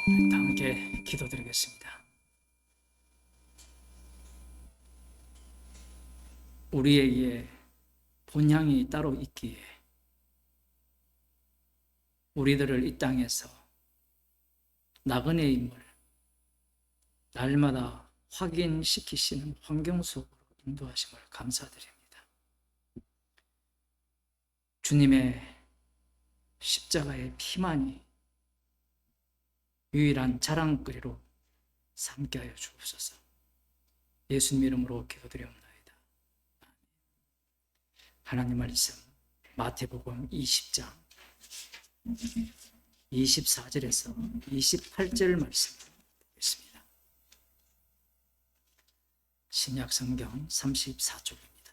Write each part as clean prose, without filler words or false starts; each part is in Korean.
다 함께 기도드리겠습니다. 우리에게 본향이 따로 있기에 우리들을 이 땅에서 나그네의 임을 날마다 확인시키시는 환경 속으로 인도하심을 감사드립니다. 주님의 십자가의 피만이 유일한 자랑거리로 삼게 하여 주옵소서. 예수님 이름으로 기도드리옵나이다. 하나님 말씀 마태복음 20장 24절에서 28절 말씀 보겠습니다. 신약 성경 34쪽입니다.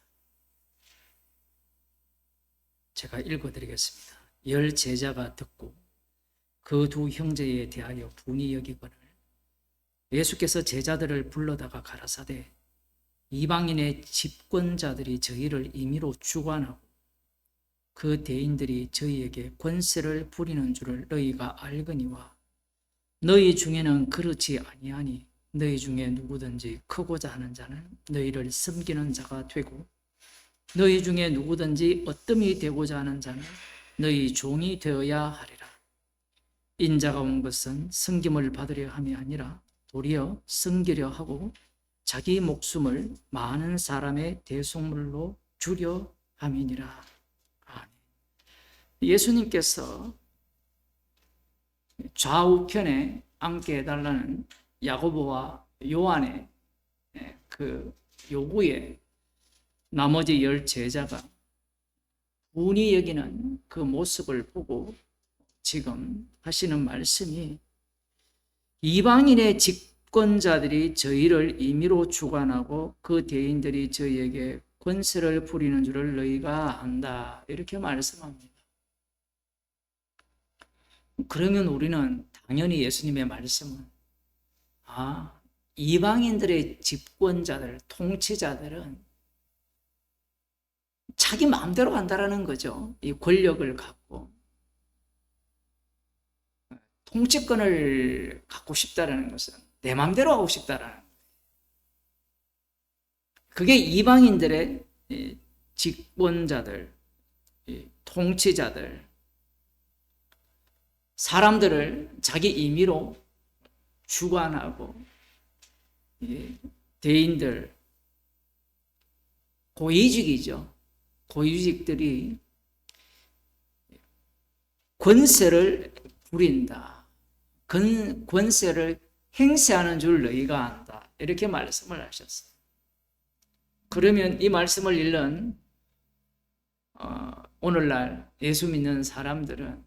제가 읽어드리겠습니다. 열 제자가 듣고 그 두 형제에 대하여 분이 여기거늘 예수께서 제자들을 불러다가 가라사대 이방인의 집권자들이 저희를 임의로 주관하고 그 대인들이 저희에게 권세를 부리는 줄을 너희가 알거니와 너희 중에는 그렇지 아니하니 너희 중에 누구든지 크고자 하는 자는 너희를 섬기는 자가 되고 너희 중에 누구든지 어뜸이 되고자 하는 자는 너희 종이 되어야 하리라. 인자가 온 것은 섬김을 받으려 함이 아니라 도리어 섬기려 하고 자기 목숨을 많은 사람의 대속물로 주려 함이니라. 아멘. 예수님께서 좌우편에 앉게 해달라는 야고보와 요한의 그 요구에 나머지 열 제자가 분이 여기는 그 모습을 보고 지금 하시는 말씀이 이방인의 집권자들이 저희를 임의로 주관하고 그 대인들이 저희에게 권세를 부리는 줄을 너희가 안다. 이렇게 말씀합니다. 그러면 우리는 당연히 예수님의 말씀은 이방인들의 집권자들, 통치자들은 자기 마음대로 한다라는 거죠. 이 권력을 갖고 통치권을 갖고 싶다라는 것은 내 마음대로 하고 싶다라는 거예요. 그게 이방인들의 집권자들, 통치자들, 사람들을 자기 임의로 주관하고 대인들, 고위직이죠. 고위직들이 권세를 부린다. 권세를 행사하는 줄 너희가 안다. 이렇게 말씀을 하셨어요. 그러면 이 말씀을 읽는 오늘날 예수 믿는 사람들은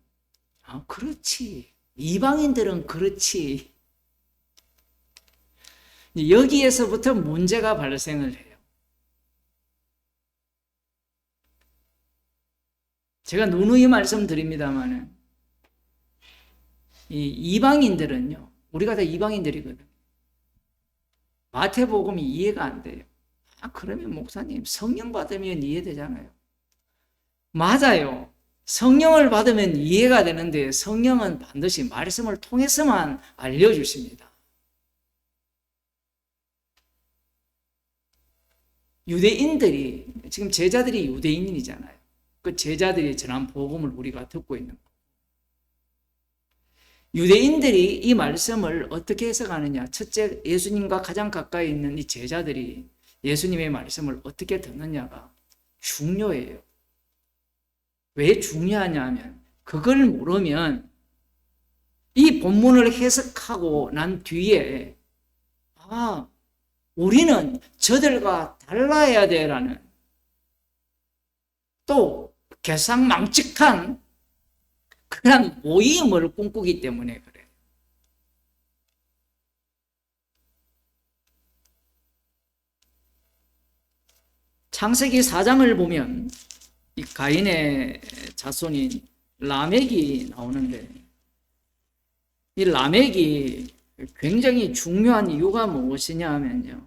그렇지. 이방인들은 그렇지. 여기에서부터 문제가 발생을 해요. 제가 누누이 말씀드립니다만 이 이방인들은요. 우리가 다 이방인들이거든요. 마태복음이 이해가 안 돼요. 그러면 목사님 성령 받으면 이해되잖아요. 맞아요. 성령을 받으면 이해가 되는데 성령은 반드시 말씀을 통해서만 알려주십니다. 유대인들이 지금 제자들이 유대인이잖아요. 그 제자들이 전한 복음을 우리가 듣고 있는 거예요. 유대인들이 이 말씀을 어떻게 해석하느냐. 첫째, 예수님과 가장 가까이 있는 이 제자들이 예수님의 말씀을 어떻게 듣느냐가 중요해요. 왜 중요하냐 하면 그걸 모르면 이 본문을 해석하고 난 뒤에 우리는 저들과 달라야 돼라는 또 개상망측한 그런 모임을 꿈꾸기 때문에 그래요. 창세기 4장을 보면 이 가인의 자손인 라멕이 나오는데 이 라멕이 굉장히 중요한 이유가 무엇이냐 하면요.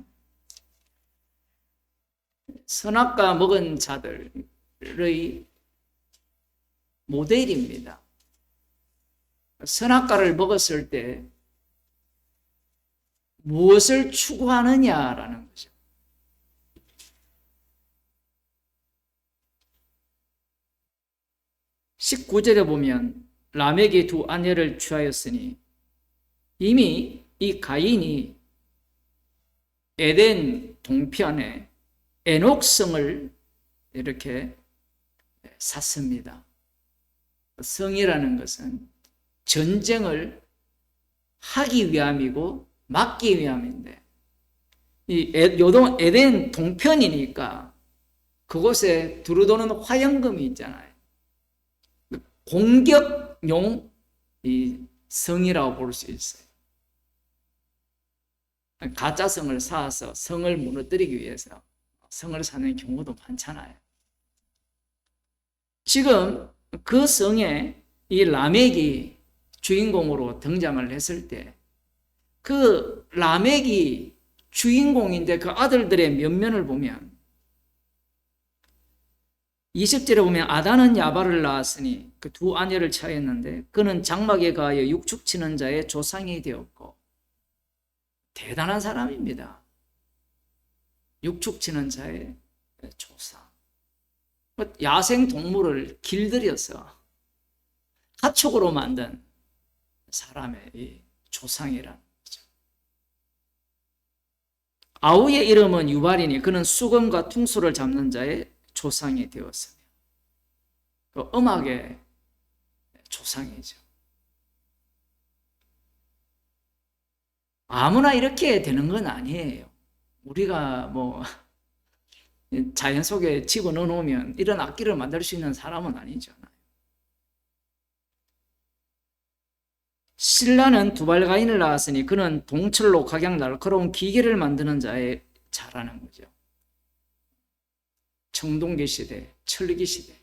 선악과 먹은 자들의 모델입니다. 선악과를 먹었을 때 무엇을 추구하느냐라는 거죠. (19절에) 보면 라멕이 두 아내를 취하였으니 이미 이 가인이 에덴 동편에 에녹성을 이렇게 샀습니다. 성이라는 것은 전쟁을 하기 위함이고 막기 위함인데, 이 에덴 동편이니까 그곳에 두루도는 화영금이 있잖아요. 공격용 이 성이라고 볼 수 있어요. 가짜 성을 쌓아서 성을 무너뜨리기 위해서 성을 사는 경우도 많잖아요. 지금 그 성에 이 라멕이 주인공으로 등장을 했을 때, 그 라멕이 주인공인데 그 아들들의 면면을 보면 20절에 보면 아단은 야발을 낳았으니 그 두 아내를 취하였는데 그는 장막에 가하여 육축치는 자의 조상이 되었고, 대단한 사람입니다. 육축치는 자의 조상. 야생 동물을 길들여서 가축으로 만든 사람의 이 조상이라는 거죠. 아우의 이름은 유발이니 그는 수건과 퉁소를 잡는 자의 조상이 되었으며, 그 음악의 조상이죠. 아무나 이렇게 되는 건 아니에요. 우리가 뭐 자연 속에 집어넣어 놓으면 이런 악기를 만들 수 있는 사람은 아니잖아요. 실라는 두발가인을 낳았으니 그는 동철로 각양 날카로운 기계를 만드는 자의 자라는 거죠. 청동기 시대, 철기 시대.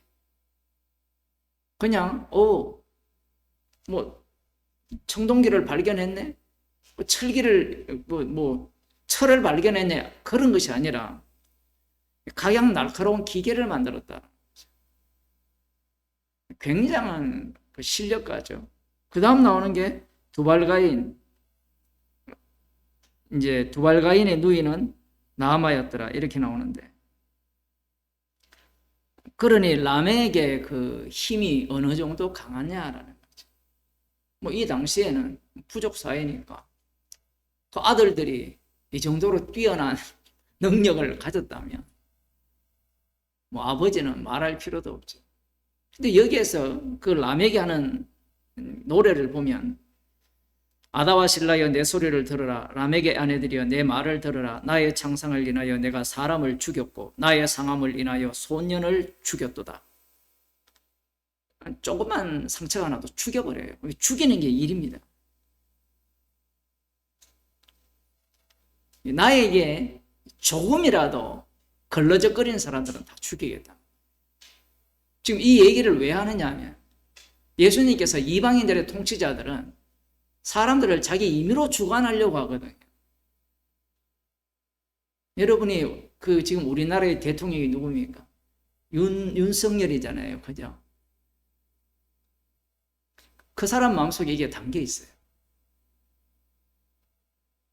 그냥 뭐 청동기를 발견했네, 철기를 철을 발견했네, 그런 것이 아니라 각양 날카로운 기계를 만들었다. 굉장한 그 실력가죠. 그 다음 나오는 게 두발가인. 이제 두발가인의 누이는 나아마였더라, 이렇게 나오는데, 그러니 라멕의 그 힘이 어느 정도 강하냐라는 거죠. 뭐 이 당시에는 부족 사회니까 그 아들들이 이 정도로 뛰어난 능력을 가졌다면 뭐 아버지는 말할 필요도 없죠. 근데 여기에서 그 라멕이 하는 노래를 보면, 아다와 실라여 내 소리를 들으라, 라멕의 아내들이여 내 말을 들으라, 나의 창상을 인하여 내가 사람을 죽였고 나의 상함을 인하여 소년을 죽였도다. 조그만 상처가 나도 죽여버려요. 죽이는 게 일입니다. 나에게 조금이라도 걸러적거리는 사람들은 다 죽이겠다. 지금 이 얘기를 왜 하느냐 하면, 예수님께서 이방인들의 통치자들은 사람들을 자기 임의로 주관하려고 하거든요. 여러분이 그 지금 우리나라의 대통령이 누굽니까? 윤석열이잖아요. 그죠? 그 사람 마음속에 이게 담겨 있어요.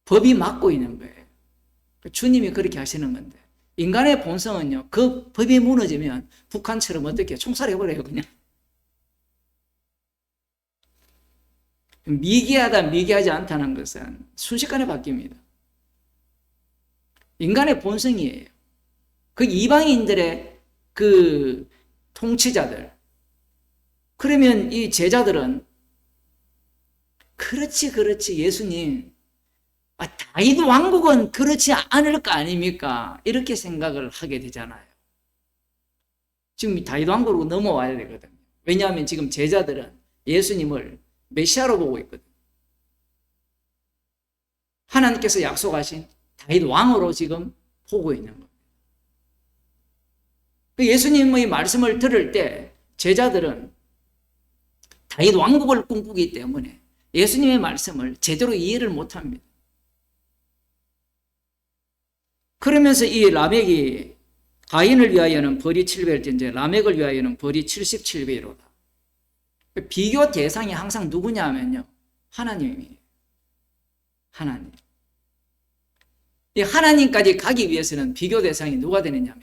법이 막고 있는 거예요. 주님이 그렇게 하시는 건데, 인간의 본성은요, 그 법이 무너지면 북한처럼 어떻게 총살해버려요, 그냥. 미개하다, 미개하지 않다는 것은 순식간에 바뀝니다. 인간의 본성이에요. 그 이방인들의 그 통치자들. 그러면 이 제자들은 그렇지 예수님, 다윗 왕국은 그렇지 않을 거 아닙니까? 이렇게 생각을 하게 되잖아요. 지금 다윗 왕국으로 넘어와야 되거든요. 왜냐하면 지금 제자들은 예수님을 메시아로 보고 있거든요. 하나님께서 약속하신 다윗 왕으로 지금 보고 있는 겁니다. 예수님의 말씀을 들을 때 제자들은 다윗 왕국을 꿈꾸기 때문에 예수님의 말씀을 제대로 이해를 못합니다. 그러면서 이 라멕이 가인을 위하여는 벌이 700일인데 라멕을 위하여는 벌이 77배로다. 비교 대상이 항상 누구냐 하면요, 하나님이에요. 하나님. 이 하나님까지 가기 위해서는 비교 대상이 누가 되느냐면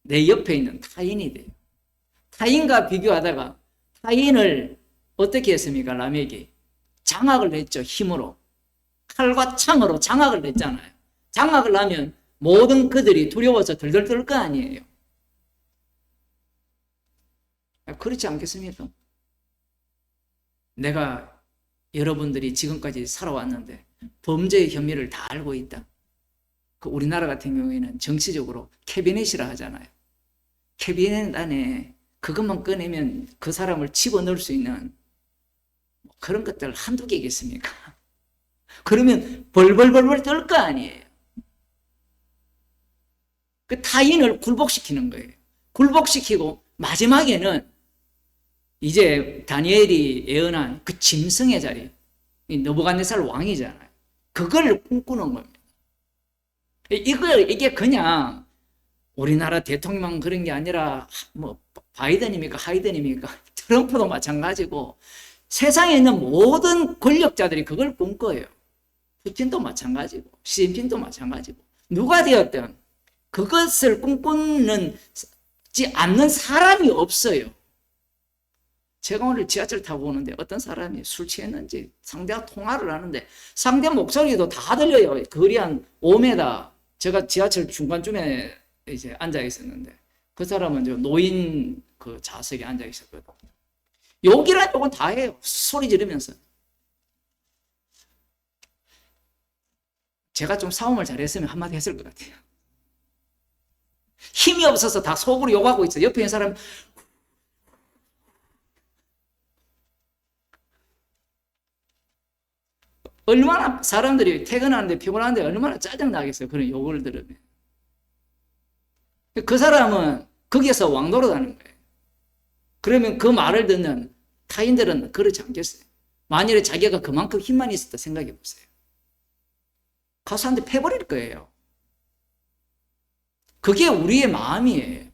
내 옆에 있는 타인이 돼요. 타인과 비교하다가 타인을 어떻게 했습니까? 라멕이 장악을 했죠. 힘으로. 칼과 창으로 장악을 했잖아요. 장악을 하면 모든 그들이 두려워서 덜덜 떨 거 아니에요. 그렇지 않겠습니까? 내가 여러분들이 지금까지 살아왔는데 범죄의 혐의를 다 알고 있다. 그 우리나라 같은 경우에는 정치적으로 캐비넷이라 하잖아요. 캐비넷 안에 그것만 꺼내면 그 사람을 집어넣을 수 있는 그런 것들 한두 개겠습니까? 그러면 벌벌벌벌 떨 거 아니에요. 그 타인을 굴복시키는 거예요. 굴복시키고 마지막에는 이제 다니엘이 예언한 그 짐승의 자리, 느부갓네살 왕이잖아요. 그걸 꿈꾸는 겁니다. 이게 그냥 우리나라 대통령만 그런 게 아니라 뭐 바이든입니까 하이든입니까 트럼프도 마찬가지고 세상에 있는 모든 권력자들이 그걸 꿈꿔요. 푸틴도 마찬가지고 시진핑도 마찬가지고 누가 되었든 그것을 꿈꾸지 않는 사람이 없어요. 제가 오늘 지하철 타고 오는데 어떤 사람이 술 취했는지 상대와 통화를 하는데 상대 목소리도 다 들려요. 거리 한 5m. 제가 지하철 중간쯤에 이제 앉아 있었는데 그 사람은 저 노인 그 좌석에 앉아 있었거든. 욕이란 욕은 다 해요. 소리 지르면서. 제가 좀 싸움을 잘했으면 한마디 했을 것 같아요. 힘이 없어서 다 속으로 욕하고 있어. 옆에 있는 사람 얼마나 사람들이 퇴근하는데 피곤한데 얼마나 짜증나겠어요. 그런 욕을 들으면. 그 사람은 거기에서 왕노릇하는 거예요. 그러면 그 말을 듣는 타인들은 그렇지 않겠어요. 만일에 자기가 그만큼 힘만 있었다 생각해 보세요. 가서 한 대 패버릴 거예요. 그게 우리의 마음이에요.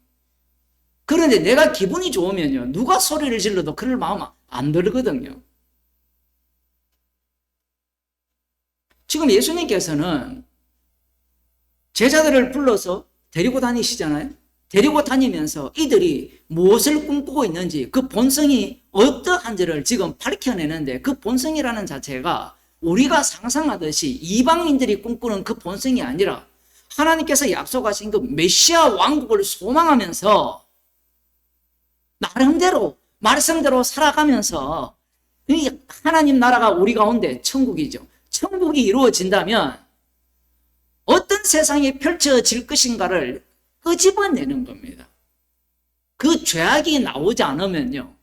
그런데 내가 기분이 좋으면요. 누가 소리를 질러도 그럴 마음 안 들거든요. 지금 예수님께서는 제자들을 불러서 데리고 다니시잖아요. 데리고 다니면서 이들이 무엇을 꿈꾸고 있는지 그 본성이 어떠한지를 지금 밝혀내는데 그 본성이라는 자체가 우리가 상상하듯이 이방인들이 꿈꾸는 그 본성이 아니라 하나님께서 약속하신 그 메시아 왕국을 소망하면서 나름대로 말씀대로 살아가면서 이 하나님 나라가 우리 가운데 천국이죠. 천국이 이루어진다면 어떤 세상이 펼쳐질 것인가를 끄집어내는 겁니다. 그 죄악이 나오지 않으면요.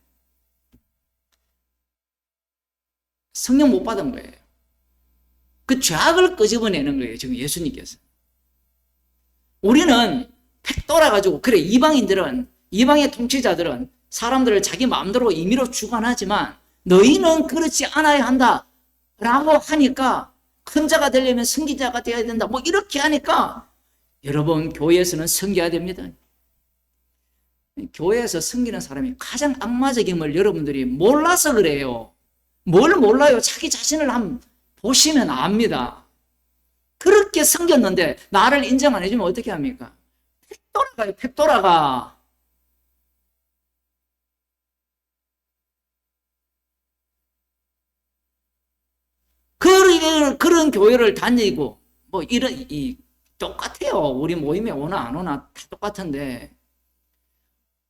성령 못 받은 거예요. 그 죄악을 끄집어내는 거예요. 지금 예수님께서. 우리는 팩 돌아가지고 그래 이방인들은 이방의 통치자들은 사람들을 자기 마음대로 임의로 주관하지만 너희는 그렇지 않아야 한다 라고 하니까 큰 자가 되려면 선기자가 되어야 된다 뭐 이렇게 하니까 여러분 교회에서는 섬겨야 됩니다. 교회에서 섬기는 사람이 가장 악마적임을 여러분들이 몰라서 그래요. 뭘 몰라요? 자기 자신을 한번 보시면 압니다. 그렇게 섬겼는데 나를 인정 안 해주면 어떻게 합니까? 팩 돌아가요. 팩 돌아가. 그런 교회를 다니고 뭐 이런 똑같아요. 우리 모임에 오나 안 오나 다 똑같은데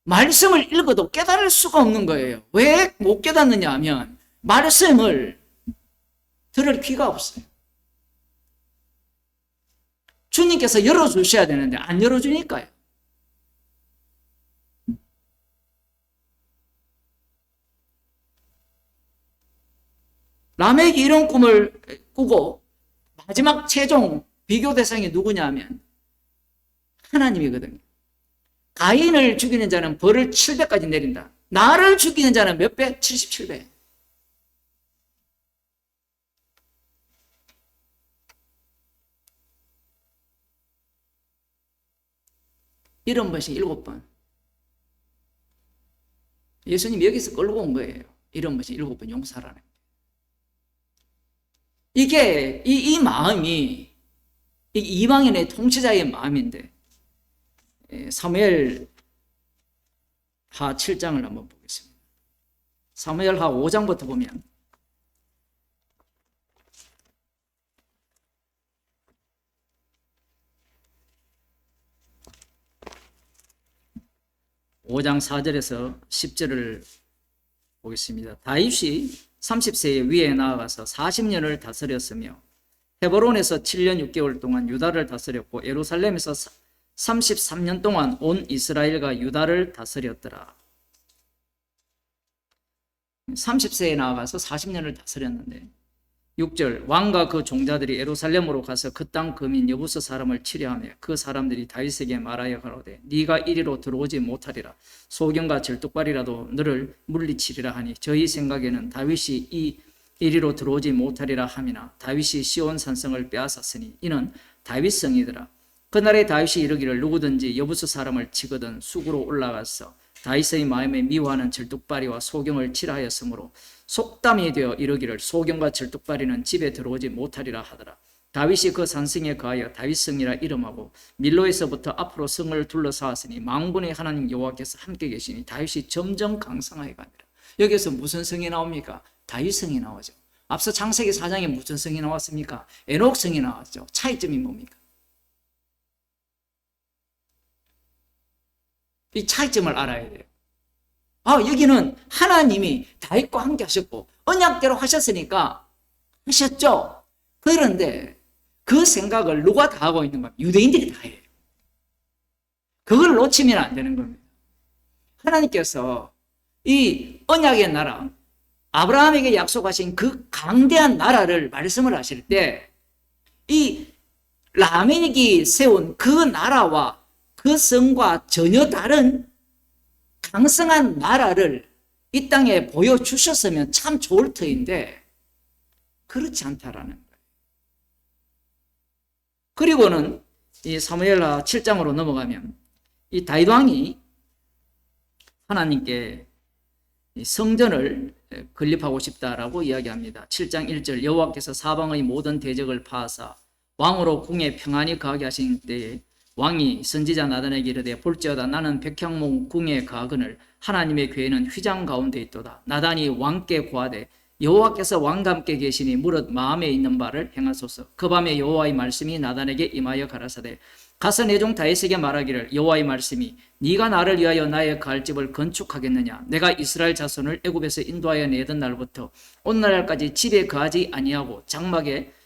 말씀을 읽어도 깨달을 수가 없는 거예요. 왜 못 깨닫느냐 하면 말씀을 들을 귀가 없어요. 주님께서 열어주셔야 되는데 안 열어주니까요. 라멕이 이런 꿈을 꾸고 마지막 최종 비교 대상이 누구냐 하면 하나님이거든요. 가인을 죽이는 자는 벌을 7배까지 내린다. 나를 죽이는 자는 몇 배? 77배. 이런 것이 7번. 예수님 여기서 끌고 온 거예요. 이런 것이 7번 용서하라는. 이게 이 마음이 이 이방인의 통치자의 마음인데, 사무엘하 7장을 한번 보겠습니다. 사무엘하 5장부터 보면 5장 4절에서 10절을 보겠습니다. 다윗이 30세에 위에 나아가서 40년을 다스렸으며 헤브론에서 7년 6개월 동안 유다를 다스렸고 예루살렘에서 33년 동안 온 이스라엘과 유다를 다스렸더라. 30세에 나아가서 40년을 다스렸는데 6절 왕과 그 종자들이 예루살렘으로 가서 그 땅 거민 여부스 사람을 치려하며 그 사람들이 다윗에게 말하여 가로되 네가 이리로 들어오지 못하리라. 소경과 절뚝발이라도 너를 물리치리라 하니 저희 생각에는 다윗이 이리로 들어오지 못하리라 함이나 다윗이 시온 산성을 빼앗았으니 이는 다윗성이더라. 그날에 다윗이 이르기를 누구든지 여부스 사람을 치거든 수구로 올라가서 다윗의 마음에 미워하는 절뚝발이와 소경을 치라 하였으므로 속담이 되어 이르기를 소경과 절뚝발이는 집에 들어오지 못하리라 하더라. 다윗이 그 산성에 거하여 다윗성이라 이름하고 밀로에서부터 앞으로 성을 둘러싸았으니 만군의 하나님 여호와께서 함께 계시니 다윗이 점점 강성하여 가니라. 여기서 무슨 성이 나옵니까? 다윗성이 나오죠. 앞서 창세기 4장에 무슨 성이 나왔습니까? 에녹성이 나왔죠. 차이점이 뭡니까? 이 차이점을 알아야 돼요. 여기는 하나님이 다윗과 함께 하셨고 언약대로 하셨으니까 하셨죠. 그런데 그 생각을 누가 다 하고 있는 거예요? 유대인들이 다 해요. 그걸 놓치면 안 되는 겁니다. 하나님께서 이 언약의 나라, 아브라함에게 약속하신 그 강대한 나라를 말씀을 하실 때 이 라멕이 세운 그 나라와 그 성과 전혀 다른 강성한 나라를 이 땅에 보여주셨으면 참 좋을 터인데 그렇지 않다라는 거예요. 그리고는 이 사무엘하 7장으로 넘어가면 이 다윗 왕이 하나님께 성전을 건립하고 싶다라고 이야기합니다. 7장 1절 여호와께서 사방의 모든 대적을 파하사 왕으로 궁에 평안히 거하게 하신 때에 왕이 선지자 나단에게 이르되 볼지어다 나는 백향목 궁에 거하거늘 하나님의 궤는 휘장 가운데 있도다. 나단이 왕께 고하되 여호와께서 왕과 함께 계시니 무릇 마음에 있는 바를 행하소서. 그 밤에 여호와의 말씀이 나단에게 임하여 가라사대 가서 내 종 다윗에게 말하기를 여호와의 말씀이 네가 나를 위하여 나의 거할 집을 건축하겠느냐. 내가 이스라엘 자손을 애굽에서 인도하여 내던 날부터 오늘날까지 집에 거하지 아니하고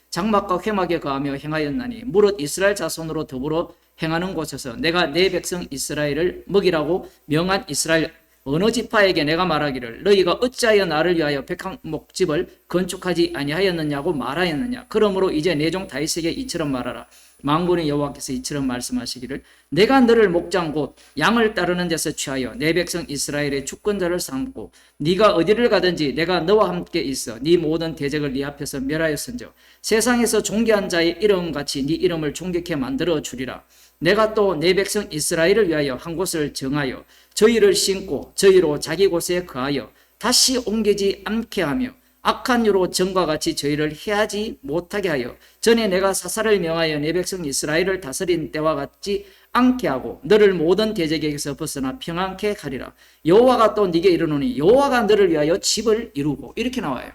장막과 회막에 거하며 행하였나니 무릇 이스라엘 자손으로 더불어 행하는 곳에서 내가 내 백성 이스라엘을 먹이라고 명한 이스라엘 어느 지파에게 내가 말하기를 너희가 어찌하여 나를 위하여 백향목집을 건축하지 아니하였느냐고 말하였느냐. 그러므로 이제 내 종 다윗에게 이처럼 말하라. 만군의 여호와께서 이처럼 말씀하시기를 내가 너를 목장 곧 양을 따르는 데서 취하여 내 백성 이스라엘의 주권자를 삼고 네가 어디를 가든지 내가 너와 함께 있어 네 모든 대적을 네 앞에서 멸하였은즉 세상에서 존귀한 자의 이름같이 네 이름을 존귀케 만들어 주리라. 내가 또 내 백성 이스라엘을 위하여 한 곳을 정하여 저희를 신고 저희로 자기 곳에 거하여 다시 옮기지 않게 하며 악한 유로 전과 같이 저희를 해하지 못하게 하여 전에 내가 사사를 명하여 내 백성 이스라엘을 다스린 때와 같지 않게 하고 너를 모든 대적에게서 벗어나 평안케 하리라. 여호와가 또 네게 이르노니 여호와가 너를 위하여 집을 이루고 이렇게 나와요.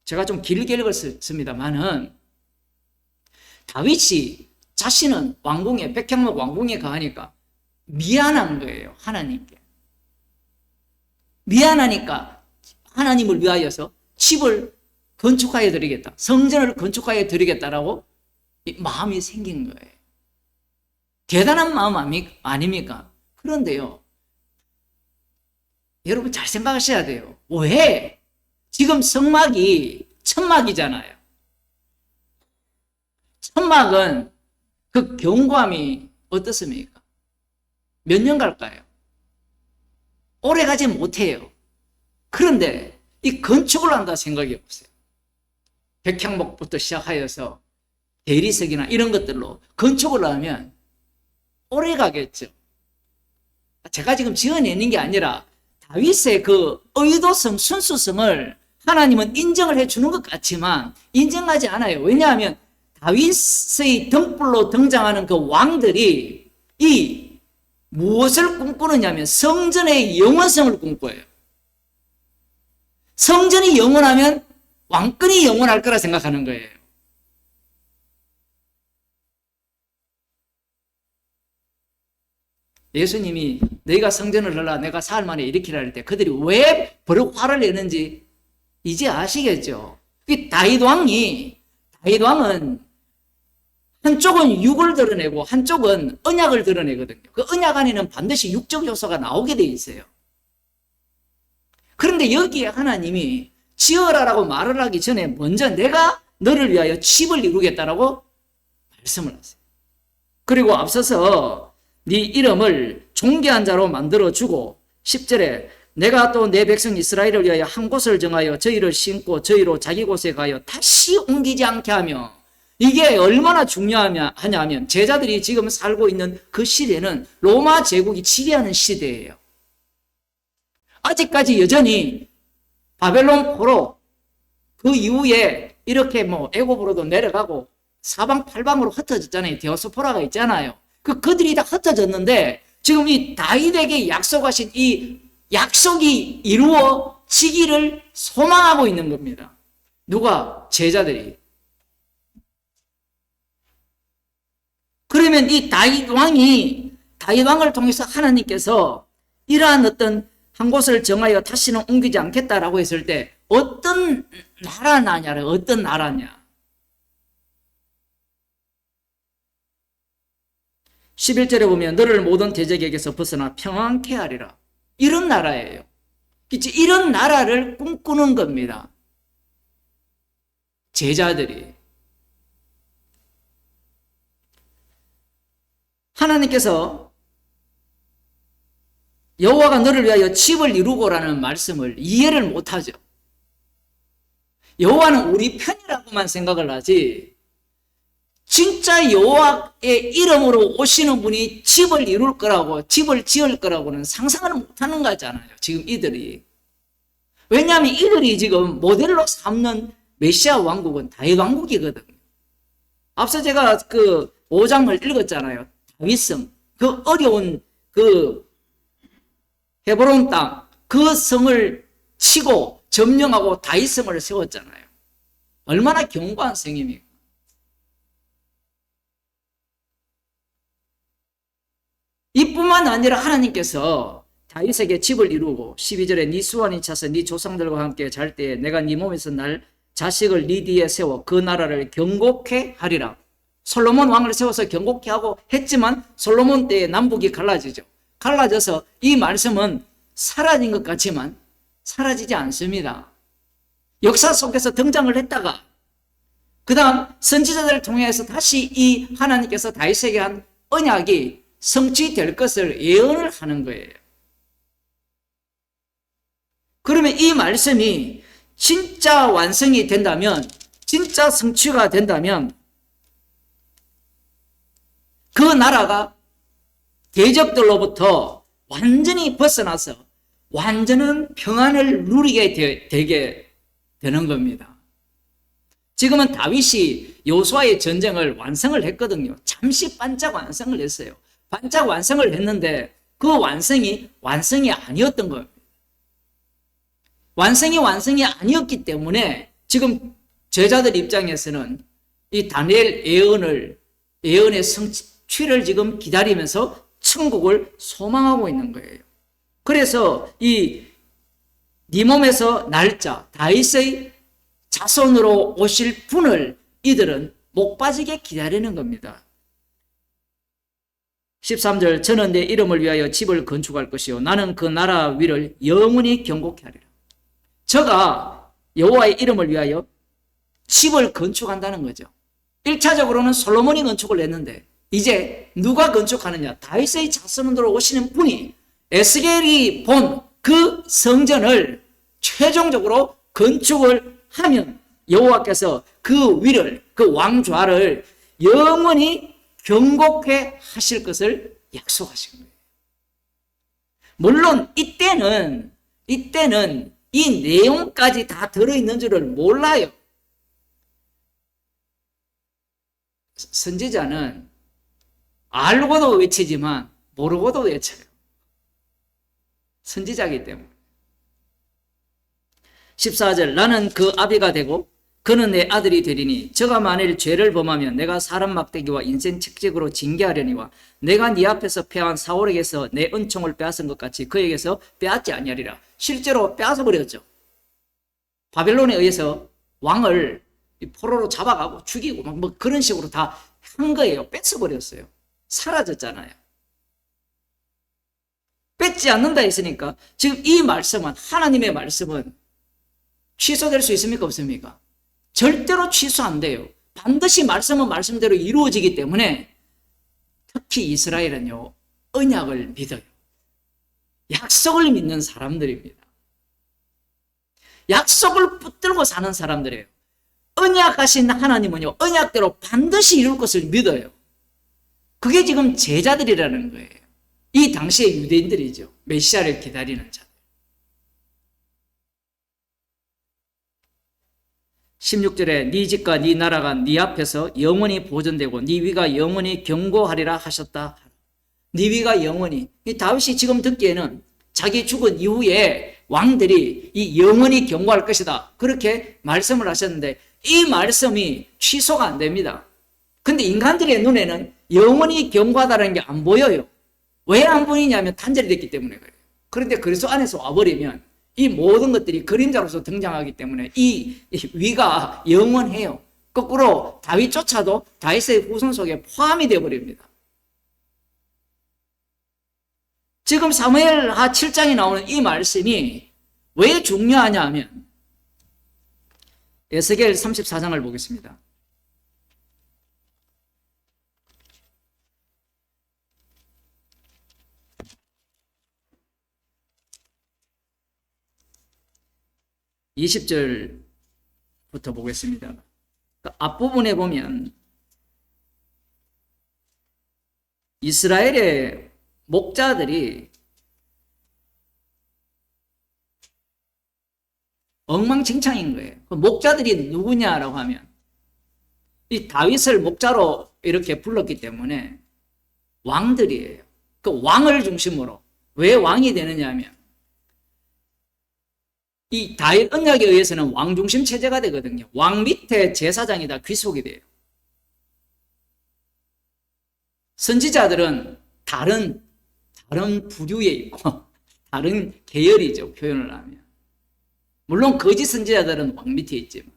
제가 좀 길게 읽었습니다만은 다윗이 자신은 왕궁에 백향목 왕궁에 가니까 미안한 거예요. 하나님께 미안하니까 하나님을 위하여서 집을 건축하여 드리겠다. 성전을 건축하여 드리겠다라고 마음이 생긴 거예요. 대단한 마음 아닙니까? 그런데요. 여러분 잘 생각하셔야 돼요. 왜? 지금 성막이 천막이잖아요. 천막은 그 경고함이 어떻습니까? 몇 년 갈까요? 오래 가지 못해요. 그런데 이 건축을 한다 생각해 보세요. 백향목부터 시작하여서 대리석이나 이런 것들로 건축을 하면 오래 가겠죠. 제가 지금 지어내는 게 아니라 다윗의 그 의도성, 순수성을 하나님은 인정을 해주는 것 같지만 인정하지 않아요. 왜냐하면 다윗의 등불로 등장하는 그 왕들이 이 무엇을 꿈꾸느냐면 성전의 영원성을 꿈꿔요. 성전이 영원하면 왕권이 영원할 거라 생각하는 거예요. 예수님이 너희가 성전을 하라 내가 사흘 만에 일으키라 할 때 그들이 왜 버럭 화를 내는지 이제 아시겠죠? 다윗 왕은 한쪽은 육을 드러내고 한쪽은 언약을 드러내거든요. 그 언약 안에는 반드시 육적 요소가 나오게 돼 있어요. 그런데 여기에 하나님이 지어라라고 말을 하기 전에 먼저 내가 너를 위하여 집을 이루겠다라고 말씀을 하세요. 그리고 앞서서 네 이름을 존귀한 자로 만들어주고 10절에 내가 또 내 백성 이스라엘을 위하여 한 곳을 정하여 저희를 심고 저희로 자기 곳에 가여 다시 옮기지 않게 하며 이게 얼마나 중요하냐면 제자들이 지금 살고 있는 그 시대는 로마 제국이 지배하는 시대예요. 아직까지 여전히 바벨론 포로 그 이후에 이렇게 애굽으로도 내려가고 사방팔방으로 흩어졌잖아요. 디아스포라가 있잖아요. 그들이 다 흩어졌는데 지금 이 다윗에게 약속하신 이 약속이 이루어지기를 소망하고 있는 겁니다. 누가? 제자들이. 그러면 이 다윗 왕을 통해서 하나님께서 이러한 어떤 한 곳을 정하여 다시는 옮기지 않겠다라고 했을 때 어떤 나라냐? 11절에 보면 너를 모든 대적에게서 벗어나 평안케 하리라. 이런 나라예요. 그치? 이런 나라를 꿈꾸는 겁니다. 제자들이. 하나님께서 여호와가 너를 위하여 집을 이루고라는 말씀을 이해를 못하죠. 여호와는 우리 편이라고만 생각을 하지 진짜 여호와의 이름으로 오시는 분이 집을 이룰 거라고 집을 지을 거라고는 상상을 못하는 거잖아요. 지금 이들이. 왜냐하면 이들이 지금 모델로 삼는 메시아 왕국은 다윗 왕국이거든요. 앞서 제가 그 5장을 읽었잖아요. 다윗성. 그 어려운 그 헤브론 땅, 그 성을 치고 점령하고 다윗성을 세웠잖아요. 얼마나 견고한 성입니까? 이뿐만 아니라 하나님께서 다윗에게 집을 이루고 12절에 네 수완이 차서 네 조상들과 함께 잘 때에 내가 네 몸에서 날 자식을 네 뒤에 세워 그 나라를 견고케 하리라. 솔로몬 왕을 세워서 견고케 하고 했지만 솔로몬 때에 남북이 갈라지죠. 갈라져서 이 말씀은 사라진 것 같지만 사라지지 않습니다. 역사 속에서 등장을 했다가 그 다음 선지자들을 통해서 다시 이 하나님께서 다윗에게 한 언약이 성취될 것을 예언을 하는 거예요. 그러면 이 말씀이 진짜 완성이 된다면, 진짜 성취가 된다면 그 나라가 대적들로부터 완전히 벗어나서 완전한 평안을 누리게 되게 되는 겁니다. 지금은 다윗이 여호수아의 전쟁을 완성을 했거든요. 잠시 반짝 완성을 했어요. 반짝 완성을 했는데 그 완성이 아니었던 거예요. 완성이 아니었기 때문에 지금 제자들 입장에서는 이 다니엘 예언의 성취를 지금 기다리면서 천국을 소망하고 있는 거예요. 그래서 이 네 몸에서 날짜 다윗의 자손으로 오실 분을 이들은 목 빠지게 기다리는 겁니다. 13절 저는 내 이름을 위하여 집을 건축할 것이요 나는 그 나라 위를 영원히 견고케 하리라. 저가 여호와의 이름을 위하여 집을 건축한다는 거죠. 1차적으로는 솔로몬이 건축을 했는데 이제 누가 건축하느냐? 다윗의 자손으로 오시는 분이 에스겔이 본 그 성전을 최종적으로 건축을 하면 여호와께서 그 위를, 그 왕좌를 영원히 견고케 하실 것을 약속하신 거예요. 물론 이때는 이 내용까지 다 들어있는 줄을 몰라요. 선지자는 알고도 외치지만 모르고도 외쳐요. 선지자이기 때문에. 14절 나는 그 아비가 되고 그는 내 아들이 되리니 저가 만일 죄를 범하면 내가 사람 막대기와 인생 책직으로 징계하려니와 내가 네 앞에서 패한 사울에게서 내 은총을 빼앗은 것 같이 그에게서 빼앗지 아니하리라. 실제로 빼앗아 버렸죠. 바벨론에 의해서 왕을 포로로 잡아가고 죽이고 뭐 그런 식으로 다 한 거예요. 뺏어버렸어요. 사라졌잖아요. 뺏지 않는다 했으니까 지금 이 말씀은, 하나님의 말씀은 취소될 수 있습니까? 없습니까? 절대로 취소 안 돼요. 반드시 말씀은 말씀대로 이루어지기 때문에 특히 이스라엘은요, 언약을 믿어요. 약속을 믿는 사람들입니다. 약속을 붙들고 사는 사람들이에요. 언약하신 하나님은요, 언약대로 반드시 이룰 것을 믿어요. 그게 지금 제자들이라는 거예요. 이 당시의 유대인들이죠. 메시아를 기다리는 자들. 16절에 네 집과 네 나라가 네 앞에서 영원히 보존되고 네 위가 영원히 경고하리라 하셨다. 네 위가 영원히. 이 다윗이 지금 듣기에는 자기 죽은 이후에 왕들이 이 영원히 경고할 것이다. 그렇게 말씀을 하셨는데 이 말씀이 취소가 안 됩니다. 근데 인간들의 눈에는 영원히 경고하다는 게 안 보여요. 왜 안 보이냐면 단절이 됐기 때문에 그래요. 그런데 그리스도 안에서 와버리면 이 모든 것들이 그림자로서 등장하기 때문에 이 위가 영원해요. 거꾸로 다윗조차도 다윗의 후손 속에 포함이 되어버립니다. 지금 사무엘하 7장에 나오는 이 말씀이 왜 중요하냐 하면 에스겔 34장을 보겠습니다. (20절부터) 보겠습니다. 앞부분에 보면 이스라엘의 목자들이 엉망진창인 거예요. 그 목자들이 누구냐라고 하면 이 다윗을 목자로 이렇게 불렀기 때문에 왕들이에요. 그 왕을 중심으로. 왜 왕이 되느냐 하면 이 다윗 언약에 의해서는 왕 중심 체제가 되거든요. 왕 밑에 제사장이 다 귀속이 돼요. 선지자들은 다른 부류에 있고 다른 계열이죠. 표현을 하면. 물론 거짓 선지자들은 왕 밑에 있지만.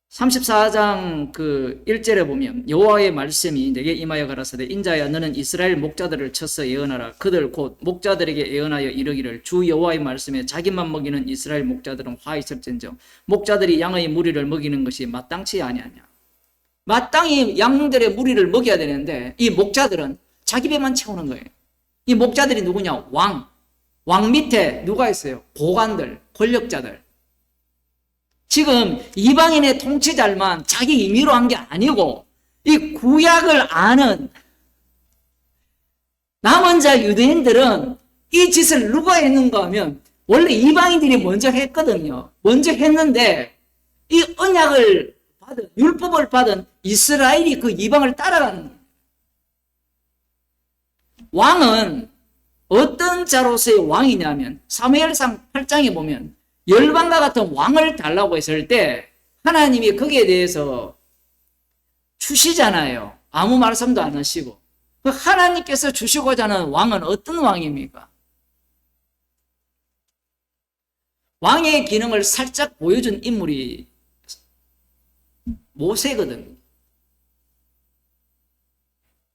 34장 1절에 보면 여호와의 말씀이 내게 임하여 가라사대 인자야 너는 이스라엘 목자들을 쳐서 예언하라. 그들 곧 목자들에게 예언하여 이르기를 주 여호와의 말씀에 자기만 먹이는 이스라엘 목자들은 화 있을진정 목자들이 양의 무리를 먹이는 것이 마땅치 아니하냐. 마땅히 양들의 무리를 먹여야 되는데 이 목자들은 자기 배만 채우는 거예요. 이 목자들이 누구냐? 왕 밑에 누가 있어요? 고관들, 권력자들. 지금 이방인의 통치자만 자기 임의로 한 게 아니고 이 구약을 아는 남은 자 유대인들은 이 짓을 누가 했는가 하면 원래 이방인들이 먼저 했거든요. 먼저 했는데 이 언약을 받은, 율법을 받은 이스라엘이 그 이방을 따라가는 거예요. 왕은 어떤 자로서의 왕이냐면 사무엘상 8장에 보면 열방과 같은 왕을 달라고 했을 때 하나님이 거기에 대해서 주시잖아요. 아무 말씀도 안 하시고. 하나님께서 주시고자 하는 왕은 어떤 왕입니까? 왕의 기능을 살짝 보여준 인물이 모세거든요.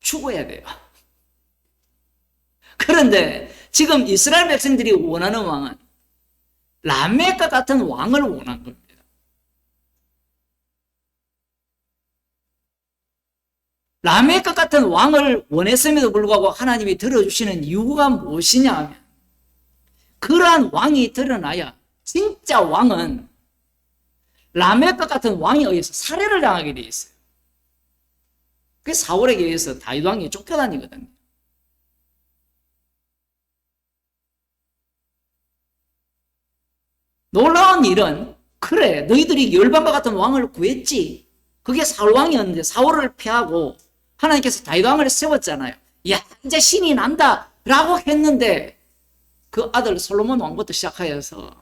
죽어야 돼요. 그런데 지금 이스라엘 백성들이 원하는 왕은 라멕과 같은 왕을 원한 겁니다. 라멕과 같은 왕을 원했음에도 불구하고 하나님이 들어주시는 이유가 무엇이냐 하면 그러한 왕이 드러나야 진짜 왕은 라멕과 같은 왕에 의해서 살해를 당하게 돼 있어요. 그 사울에게 의해서 다윗 왕이 쫓겨다니거든요. 놀라운 일은 그래, 너희들이 열방과 같은 왕을 구했지. 그게 사울 왕이었는데 사울을 패하고 하나님께서 다윗 왕을 세웠잖아요. 야, 이제 신이 난다 라고 했는데 그 아들 솔로몬 왕부터 시작하여서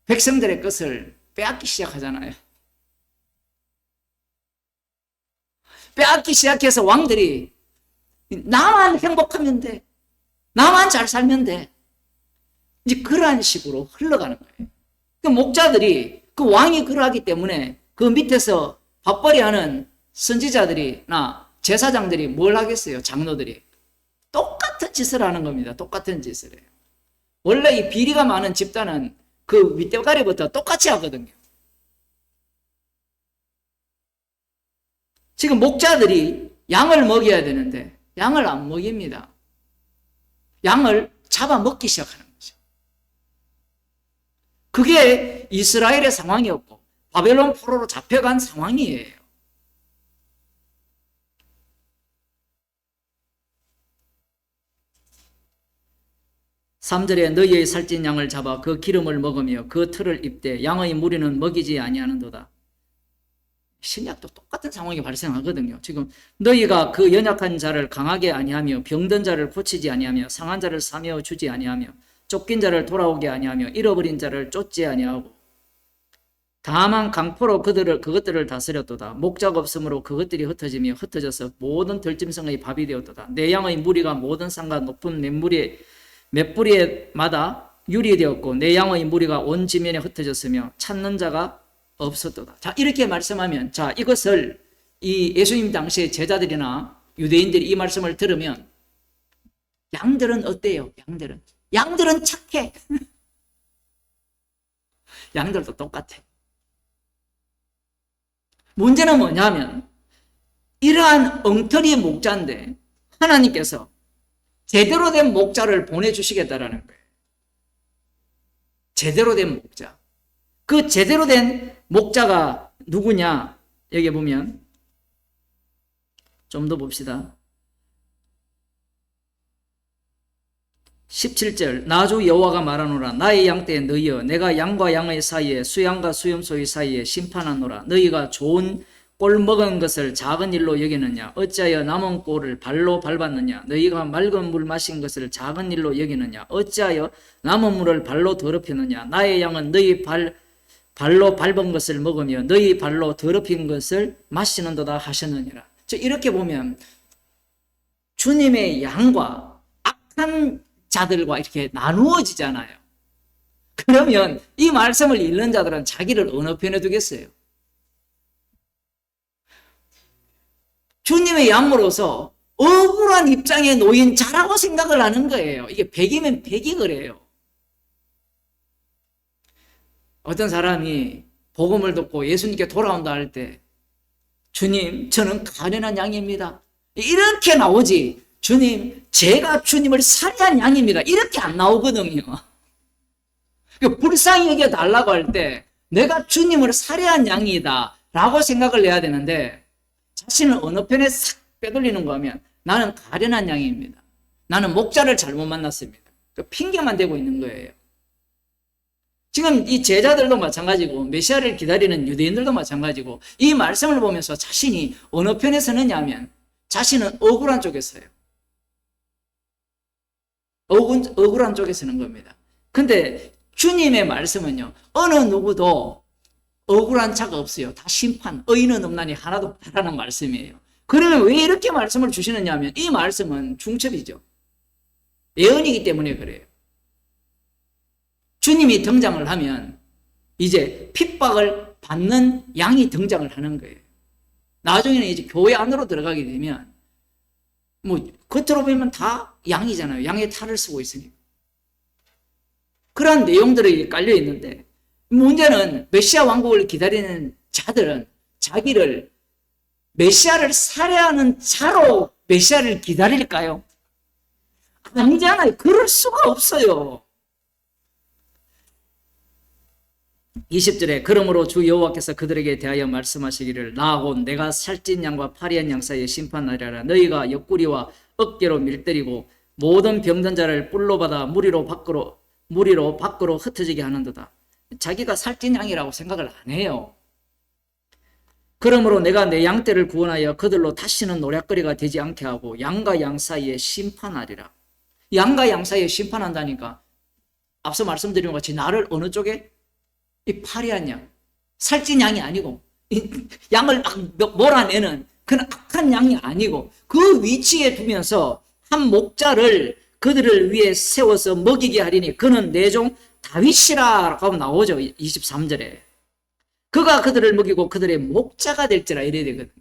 백성들의 것을 빼앗기 시작하잖아요. 빼앗기 시작해서 왕들이 나만 행복하면 돼. 나만 잘 살면 돼. 이제 그러한 식으로 흘러가는 거예요. 그 목자들이 그 왕이 그러하기 때문에 그 밑에서 밥벌이 하는 선지자들이나 제사장들이 뭘 하겠어요? 장로들이. 똑같은 짓을 하는 겁니다. 똑같은 짓을 해요. 원래 이 비리가 많은 집단은 그 윗대가리부터 똑같이 하거든요. 지금 목자들이 양을 먹여야 되는데 양을 안 먹입니다. 양을 잡아먹기 시작하는 거죠. 그게 이스라엘의 상황이었고 바벨론 포로로 잡혀간 상황이에요. (3절에) 너희의 살찐 양을 잡아 그 기름을 먹으며 그 털을 입되 양의 무리는 먹이지 아니하는도다. 신약도 똑같은 상황이 발생하거든요. 지금 너희가 그 연약한 자를 강하게 아니하며 병든 자를 고치지 아니하며 상한 자를 사며 주지 아니하며 쫓긴 자를 돌아오게 아니하며 잃어버린 자를 쫓지 아니하고 다만 강포로 그것들을 다스렸도다. 목자가 없으므로 그것들이 흩어지며 흩어져서 모든 들짐승의 밥이 되었도다. 내 양의 무리가 모든 산과 높은 맷뿌리마다 유리 되었고 내 양의 무리가 온 지면에 흩어졌으며 찾는 자가 없었도다. 자, 이렇게 말씀하면, 자, 이것을 이 예수님 당시의 제자들이나 유대인들이 이 말씀을 들으면 양들은 어때요? 양들은 착해. 양들도 똑같아. 문제는 뭐냐면 이러한 엉터리 목자인데 하나님께서 제대로 된 목자를 보내주시겠다라는 거예요. 제대로 된 목자. 그 제대로 된 목자가 누구냐? 여기 보면 좀 더 봅시다. 17절 나 주 여호와가 말하노라 나의 양떼 너희여 내가 양과 양의 사이에 수양과 수염소의 사이에 심판하노라. 너희가 좋은 꼴 먹은 것을 작은 일로 여기느냐? 어찌하여 남은 꼴을 발로 밟았느냐? 너희가 맑은 물 마신 것을 작은 일로 여기느냐? 어찌하여 남은 물을 발로 더럽히느냐? 나의 양은 너희 발로 밟은 것을 먹으며 너희 발로 더럽힌 것을 마시는도다 하셨느니라. 이렇게 보면 주님의 양과 악한 자들과 이렇게 나누어지잖아요. 그러면 이 말씀을 읽는 자들은 자기를 어느 편에 두겠어요? 주님의 양으로서 억울한 입장에 놓인 자라고 생각을 하는 거예요. 이게 100이면 100이 그래요. 어떤 사람이 복음을 듣고 예수님께 돌아온다 할 때 주님, 저는 가련한 양입니다. 이렇게 나오지. 주님, 제가 주님을 살해한 양입니다. 이렇게 안 나오거든요. 불쌍히 여겨달라고 할 때 내가 주님을 살해한 양이다 라고 생각을 해야 되는데 자신을 어느 편에 싹 빼돌리는 거 하면 나는 가련한 양입니다. 나는 목자를 잘못 만났습니다. 핑계만 대고 있는 거예요. 지금 이 제자들도 마찬가지고 메시아를 기다리는 유대인들도 마찬가지고 이 말씀을 보면서 자신이 어느 편에 서느냐 하면 자신은 억울한 쪽에 서요. 억울한 쪽에 서는 겁니다. 근데 주님의 말씀은요, 어느 누구도 억울한 자가 없어요. 다 심판, 의인은 없나니 하나도 없다라는 말씀이에요. 그러면 왜 이렇게 말씀을 주시느냐 하면 이 말씀은 중첩이죠. 예언이기 때문에 그래요. 주님이 등장을 하면 이제 핍박을 받는 양이 등장을 하는 거예요. 나중에는 이제 교회 안으로 들어가게 되면 뭐 겉으로 보면 다 양이잖아요. 양의 탈을 쓰고 있으니까. 그런 내용들이 깔려 있는데 문제는 메시아 왕국을 기다리는 자들은 자기를 메시아를 살해하는 자로 메시아를 기다릴까요? 아니잖아요. 그럴 수가 없어요. 20절에 그러므로 주 여호와께서 그들에게 대하여 말씀하시기를 나 곧 내가 살찐 양과 파리한 양 사이에 심판하리라. 너희가 옆구리와 어깨로 밀때리고 모든 병든 자를 뿔로 받아 무리로 밖으로 흩어지게 하는도다. 자기가 살찐 양이라고 생각을 안 해요. 그러므로 내가 내 양떼를 구원하여 그들로 다시는 노략거리가 되지 않게 하고 양과 양 사이에 심판하리라. 양과 양 사이에 심판한다니까 앞서 말씀드린 것 같이 나를 어느 쪽에? 이 파리한 양, 살찐 양이 아니고 양을 막 몰아내는 그런 악한 양이 아니고 그 위치에 두면서 한 목자를 그들을 위해 세워서 먹이게 하리니 그는 내 종 다윗이라고 하고 나오죠. 23절에. 그가 그들을 먹이고 그들의 목자가 될지라 이래야 되거든요.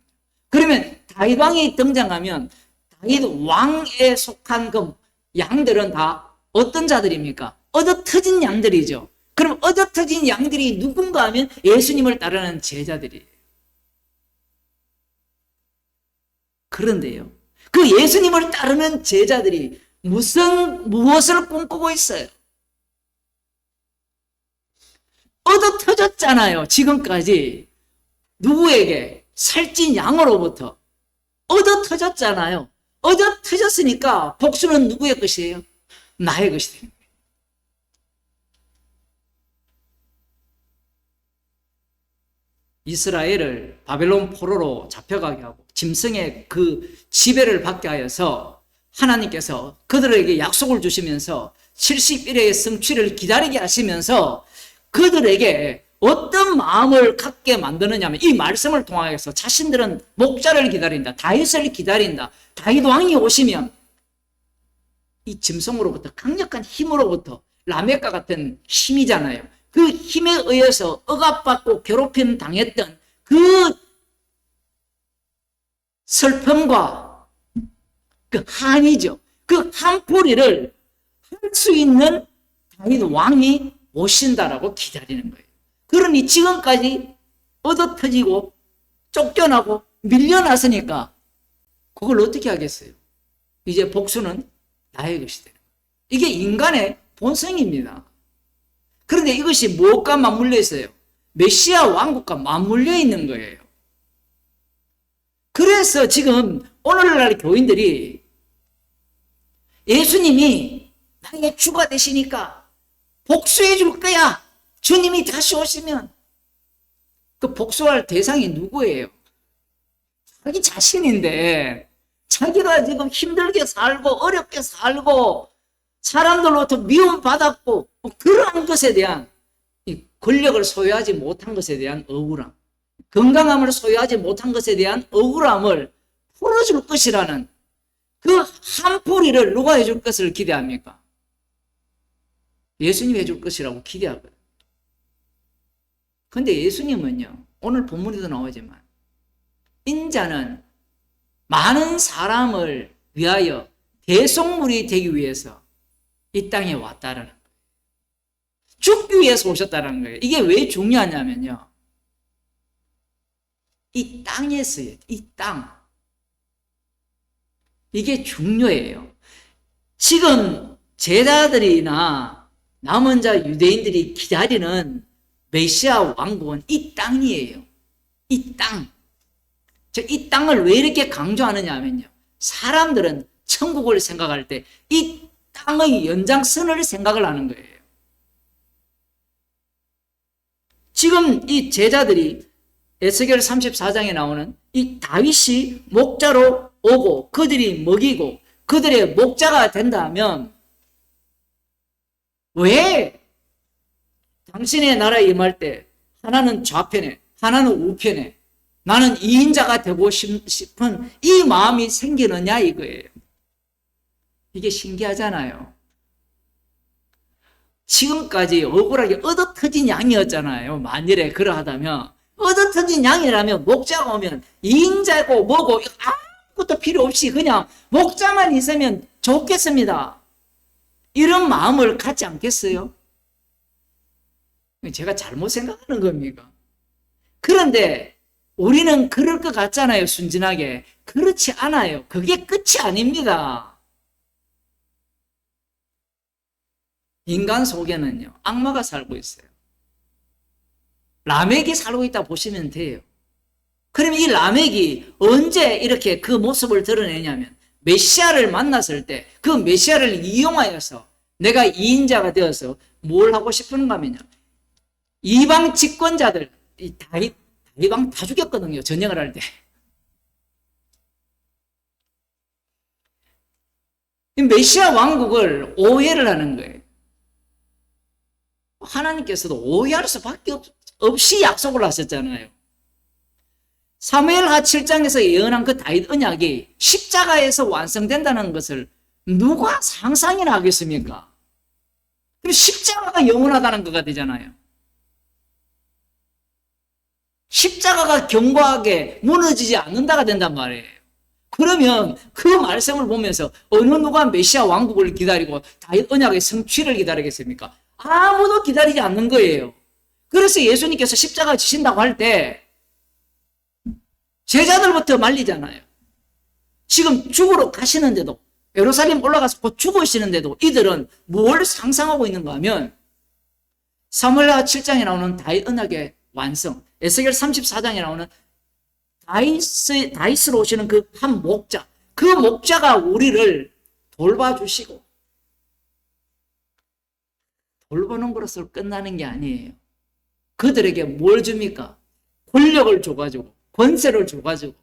그러면 다윗 왕이 등장하면 다윗 왕에 속한 그 양들은 다 어떤 자들입니까? 얻어터진 양들이죠. 그럼 얻어터진 양들이 누군가 하면 예수님을 따르는 제자들이에요. 그런데요, 그 예수님을 따르는 제자들이 무엇을 꿈꾸고 있어요? 얻어터졌잖아요. 지금까지 누구에게? 살찐 양으로부터 얻어터졌잖아요. 얻어터졌으니까 복수는 누구의 것이에요? 나의 것이 되는 거예요. 이스라엘을 바벨론 포로로 잡혀가게 하고 짐승의 그 지배를 받게 하여서 하나님께서 그들에게 약속을 주시면서 70일의 성취를 기다리게 하시면서 그들에게 어떤 마음을 갖게 만드느냐면 이 말씀을 통하여서 자신들은 목자를 기다린다. 다윗을 기다린다. 다윗 왕이 오시면 이 짐승으로부터 강력한 힘으로부터 라멕과 같은 힘이잖아요. 그 힘에 의해서 억압받고 괴롭힘 당했던 그 슬픔과 그 한이죠. 그 한풀이를 할 수 있는 다윗 왕이 오신다라고 기다리는 거예요. 그러니 지금까지 얻어터지고 쫓겨나고 밀려났으니까 그걸 어떻게 하겠어요? 이제 복수는 나의 것이 되는 거예요. 이게 인간의 본성입니다. 그런데 이것이 무엇과 맞물려 있어요? 메시아 왕국과 맞물려 있는 거예요. 그래서 지금 오늘날 교인들이 예수님이 나의 주가 되시니까 복수해 줄 거야. 주님이 다시 오시면. 그 복수할 대상이 누구예요? 자기 자신인데 자기가 지금 힘들게 살고 어렵게 살고 사람들로부터 미움받았고 그러한 것에 대한 권력을 소유하지 못한 것에 대한 억울함, 건강함을 소유하지 못한 것에 대한 억울함을 풀어줄 것이라는 그 한풀이를 누가 해줄 것을 기대합니까? 예수님이 해줄 것이라고 기대하거든요. 근데 예수님은요, 오늘 본문에도 나오지만 인자는 많은 사람을 위하여 대속물이 되기 위해서 이 땅에 왔다라는 거예요. 죽기 위해서 오셨다는 거예요. 이게 왜 중요하냐면요, 이 땅에서요, 이 땅. 이게 중요해요. 지금 제자들이나 남은 자 유대인들이 기다리는 메시아 왕국은 이 땅이에요. 이 땅. 이 땅을 왜 이렇게 강조하느냐 하면요, 사람들은 천국을 생각할 때 이 땅의 연장선을 생각을 하는 거예요. 지금 이 제자들이 에스겔 34장에 나오는 이 다윗이 목자로 오고 그들이 먹이고 그들의 목자가 된다면 왜 당신의 나라에 임할 때 하나는 좌편에 하나는 우편에 나는 2인자가 되고 싶은 이 마음이 생기느냐 이거예요. 이게 신기하잖아요. 지금까지 억울하게 얻어터진 양이었잖아요. 만일에 그러하다면 얻어터진 양이라면 목자가 오면 2인자고 뭐고 아무것도 필요 없이 그냥 목자만 있으면 좋겠습니다. 이런 마음을 갖지 않겠어요? 제가 잘못 생각하는 겁니까? 그런데 우리는 그럴 것 같잖아요, 순진하게. 그렇지 않아요. 그게 끝이 아닙니다. 인간 속에는요, 악마가 살고 있어요. 라멕이 살고 있다 보시면 돼요. 그럼 이 라멕이 언제 이렇게 그 모습을 드러내냐면 메시아를 만났을 때 그 메시아를 이용하여서 내가 2인자가 되어서 뭘 하고 싶은가 하면요, 이방 집권자들, 이 다윗왕 다 죽였거든요. 전쟁을 할 때. 메시아 왕국을 오해를 하는 거예요. 하나님께서도 오해할 수밖에 없이 약속을 하셨잖아요. 사무엘하 7장에서 예언한 그 다윗 언약이 십자가에서 완성된다는 것을 누가 상상이나 하겠습니까? 그럼 십자가가 영원하다는 거가 되잖아요. 십자가가 견고하게 무너지지 않는다가 된단 말이에요. 그러면 그 말씀을 보면서 어느 누가 메시아 왕국을 기다리고 다윗 언약의 성취를 기다리겠습니까? 아무도 기다리지 않는 거예요. 그래서 예수님께서 십자가 지신다고 할 때 제자들부터 말리잖아요. 지금 죽으러 가시는데도, 예루살렘 올라가서 곧 죽으시는데도 이들은 뭘 상상하고 있는가 하면 사무엘하 7장에 나오는 다윗 언약의 완성, 에스겔 34장에 나오는 다윗으로 오시는 그 한 목자, 그 목자가 우리를 돌봐주시고 돌보는 것으로 끝나는 게 아니에요. 그들에게 뭘 줍니까? 권력을 줘가지고, 권세를 줘가지고,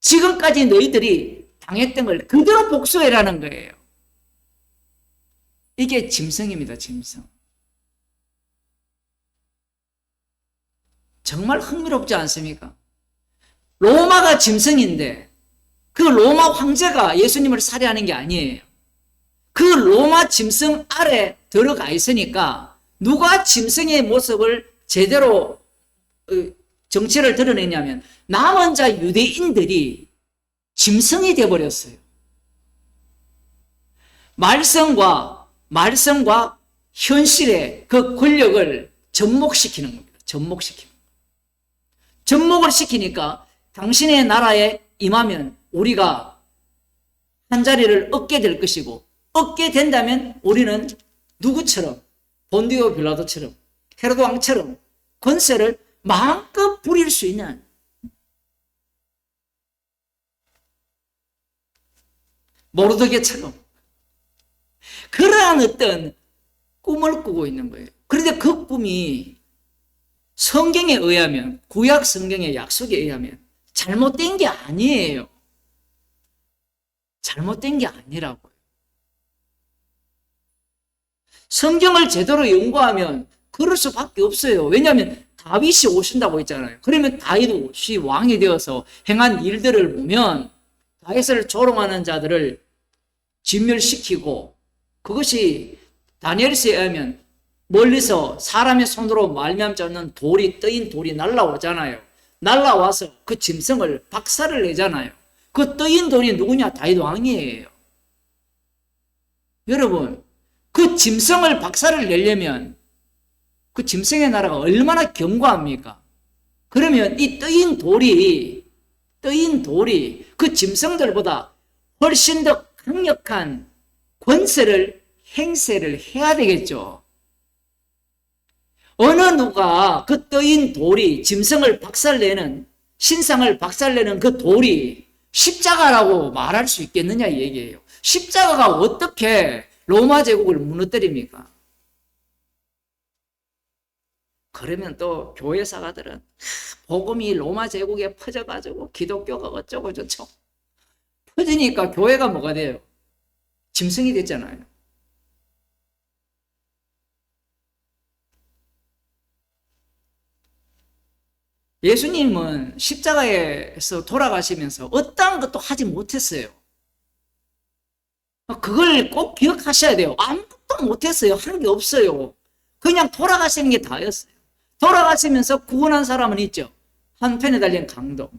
지금까지 너희들이 당했던 걸 그대로 복수해라는 거예요. 이게 짐승입니다, 짐승. 정말 흥미롭지 않습니까? 로마가 짐승인데 그 로마 황제가 예수님을 살해하는 게 아니에요. 그 로마 짐승 아래 들어가 있으니까 누가 짐승의 모습을 제대로 정체를 드러내냐면 남은 자 유대인들이 짐승이 되어버렸어요. 말씀과 현실의 그 권력을 접목시키는 겁니다. 접목을 시키니까 당신의 나라에 임하면 우리가 한 자리를 얻게 될 것이고, 얻게 된다면 우리는 누구처럼, 본디오 빌라도처럼, 헤로드 왕처럼 권세를 마음껏 부릴 수 있는, 모르드게처럼 그러한 어떤 꿈을 꾸고 있는 거예요. 그런데 그 꿈이 성경에 의하면, 구약 성경의 약속에 의하면 잘못된 게 아니에요. 잘못된 게 아니라고요. 성경을 제대로 연구하면 그럴 수밖에 없어요. 왜냐하면 다윗이 오신다고 했잖아요. 그러면 다윗이 왕이 되어서 행한 일들을 보면 다윗을 조롱하는 자들을 진멸시키고, 그것이 다니엘서에 의하면 멀리서 사람의 손으로 말미암지 않는 돌이, 떠인 돌이 날라오잖아요. 날라와서 그 짐승을 박살을 내잖아요. 그 떠인 돌이 누구냐? 다윗 왕이에요. 여러분, 그 짐승을 박살을 내려면 그 짐승의 나라가 얼마나 견고합니까? 그러면 이 떠인 돌이 그 짐승들보다 훨씬 더 강력한 권세를 행세를 해야 되겠죠. 어느 누가 그 떠인 돌이 짐승을 박살내는, 신상을 박살내는 그 돌이 십자가라고 말할 수 있겠느냐 이 얘기예요. 십자가가 어떻게 로마 제국을 무너뜨립니까? 그러면 또 교회 사가들은 복음이 로마 제국에 퍼져가지고 기독교가 어쩌고 저쩌고 퍼지니까 교회가 뭐가 돼요? 짐승이 됐잖아요. 예수님은 십자가에서 돌아가시면서 어떠한 것도 하지 못했어요. 그걸 꼭 기억하셔야 돼요. 아무것도 못했어요. 하는 게 없어요. 그냥 돌아가시는 게 다였어요. 돌아가시면서 구원한 사람은 있죠. 한편에 달린 강도.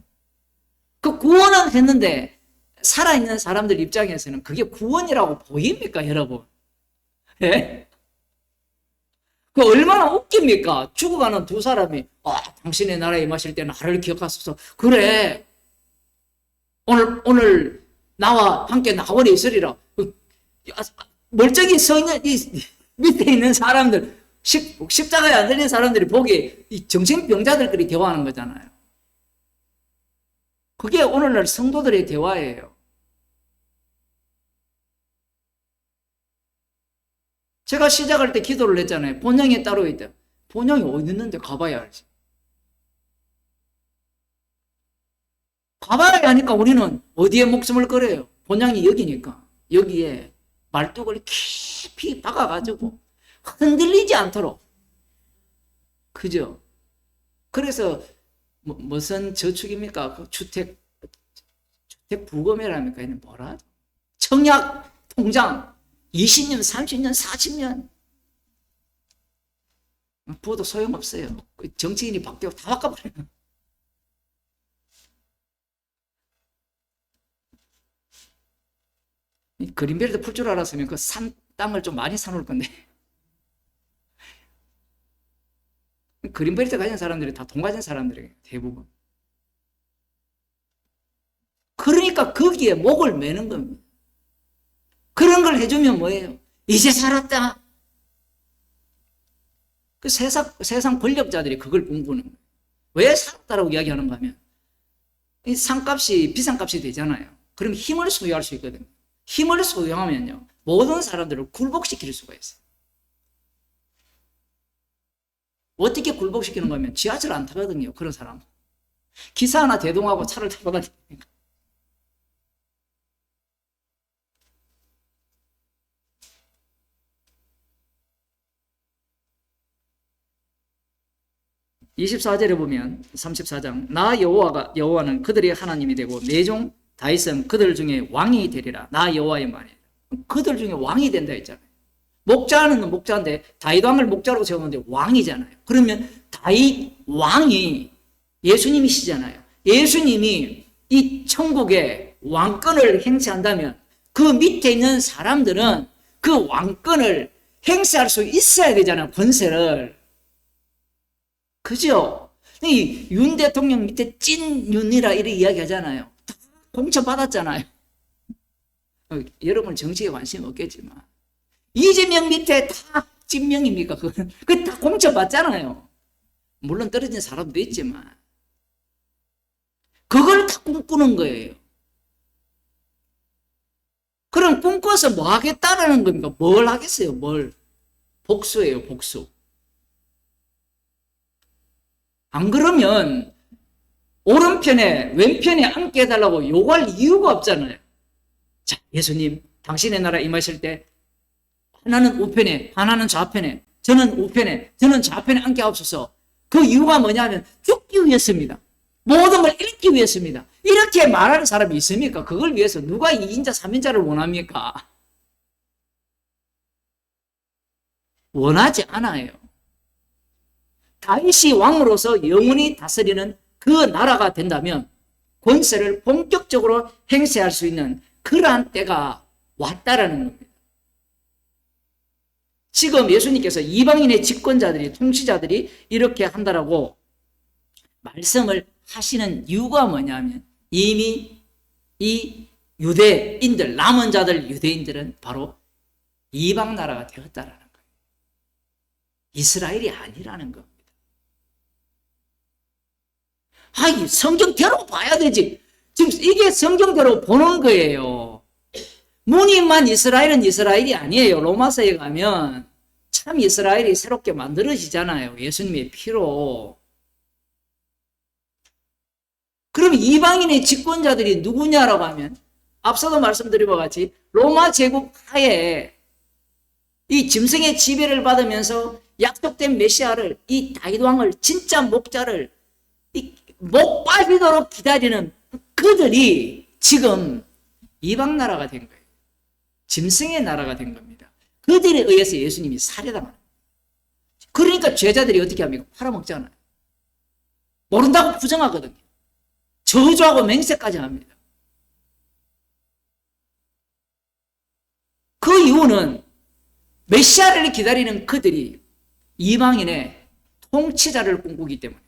그 구원은 했는데 살아있는 사람들 입장에서는 그게 구원이라고 보입니까, 여러분? 예? 그 얼마나 웃깁니까? 죽어가는 두 사람이 당신의 나라에 임하실 때 나를 기억하소서. 그래, 오늘 나와 함께 나월에 있으리라. 멀쩡히 서 있는 이 밑에 있는 사람들, 십자가에 안 들린 사람들이 보기에 이 정신병자들끼리 대화하는 거잖아요. 그게 오늘날 성도들의 대화예요. 제가 시작할 때 기도를 했잖아요. 본향이 따로 있다. 본향이 어디 있는데 가봐야 알지. 가봐야 하니까 우리는 어디에 목숨을 걸어요? 본향이 여기니까. 여기에 말뚝을 깊이 박아가지고 흔들리지 않도록. 그죠? 그래서 무슨 저축입니까? 그 주택 부검이랍니까? 얘는 뭐라? 청약 통장 20년, 30년, 40년 부어도 소용없어요. 정치인이 바뀌고 다 바꿔버려요. 그린벨트 풀 줄 알았으면 그 땅을 좀 많이 사놓을 건데. 그린벨트 가진 사람들이 다 돈 가진 사람들이에요. 대부분. 그러니까 거기에 목을 매는 겁니다. 그런 걸 해주면 뭐예요? 이제 살았다. 그 세상 권력자들이 그걸 꿈꾸는 거예요. 왜 살았다라고 이야기하는가 하면 이 상값이 비싼 값이 되잖아요. 그럼 힘을 소유할 수 있거든요. 힘을 소유하면요 모든 사람들을 굴복시킬 수가 있어요. 어떻게 굴복시키는 거면 지하철 안 타거든요. 그런 사람 기사 하나 대동하고 차를 타고 다니니까. (24절에) 보면 34장 나 여호와는 그들의 하나님이 되고 내 종 다윗은 그들 중에 왕이 되리라. 나 여호와의 말이에요. 그들 중에 왕이 된다 했잖아요. 목자는 목자인데 다윗 왕을 목자로 세우는데 왕이잖아요. 그러면 다윗 왕이 예수님이시잖아요. 예수님이 이 천국의 왕권을 행사한다면 그 밑에 있는 사람들은 그 왕권을 행사할 수 있어야 되잖아요. 권세를. 그죠? 이 윤 대통령 밑에 찐윤이라 이렇게 이야기하잖아요. 다 공천받았잖아요. 여러분 정치에 관심 없겠지만 이재명 밑에 다 찐명입니까? 그건 다 공천받잖아요. 물론 떨어진 사람도 있지만 그걸 다 꿈꾸는 거예요. 그럼 꿈꿔서 뭐 하겠다라는 겁니까? 뭘 하겠어요? 뭘? 복수예요, 복수. 안 그러면 오른편에 왼편에 앉게 해달라고 요구할 이유가 없잖아요. 자, 예수님 당신의 나라 임하실 때 하나는 우편에 하나는 좌편에 저는 우편에 저는 좌편에 앉게 하옵소서. 그 이유가 뭐냐면 죽기 위해서입니다. 모든 걸 잃기 위해서입니다. 이렇게 말하는 사람이 있습니까? 그걸 위해서 누가 2인자 3인자를 원합니까? 원하지 않아요. 다윗이 왕으로서 영원히 다스리는 그 나라가 된다면 권세를 본격적으로 행사할 수 있는 그러한 때가 왔다라는 겁니다. 지금 예수님께서 이방인의 집권자들이 통치자들이 이렇게 한다라고 말씀을 하시는 이유가 뭐냐면 이미 이 유대인들 남은 자들 유대인들은 바로 이방 나라가 되었다라는 거예요. 이스라엘이 아니라는 겁니다. 아이, 성경대로 봐야 되지. 지금 이게 성경대로 보는 거예요. 무늬만 이스라엘은 이스라엘이 아니에요. 로마서에 가면 참 이스라엘이 새롭게 만들어지잖아요. 예수님의 피로. 그럼 이방인의 집권자들이 누구냐라고 하면 앞서도 말씀드린 것 같이 로마 제국 하에 이 짐승의 지배를 받으면서 약속된 메시아를 이 다윗 왕을 진짜 목자를 목 빠지도록 기다리는 그들이 지금 이방 나라가 된 거예요. 짐승의 나라가 된 겁니다. 그들에 의해서 예수님이 살해당합니다. 그러니까 제자들이 어떻게 합니까? 팔아먹잖아요. 모른다고 부정하거든요. 저주하고 맹세까지 합니다. 그 이유는 메시아를 기다리는 그들이 이방인의 통치자를 꿈꾸기 때문에.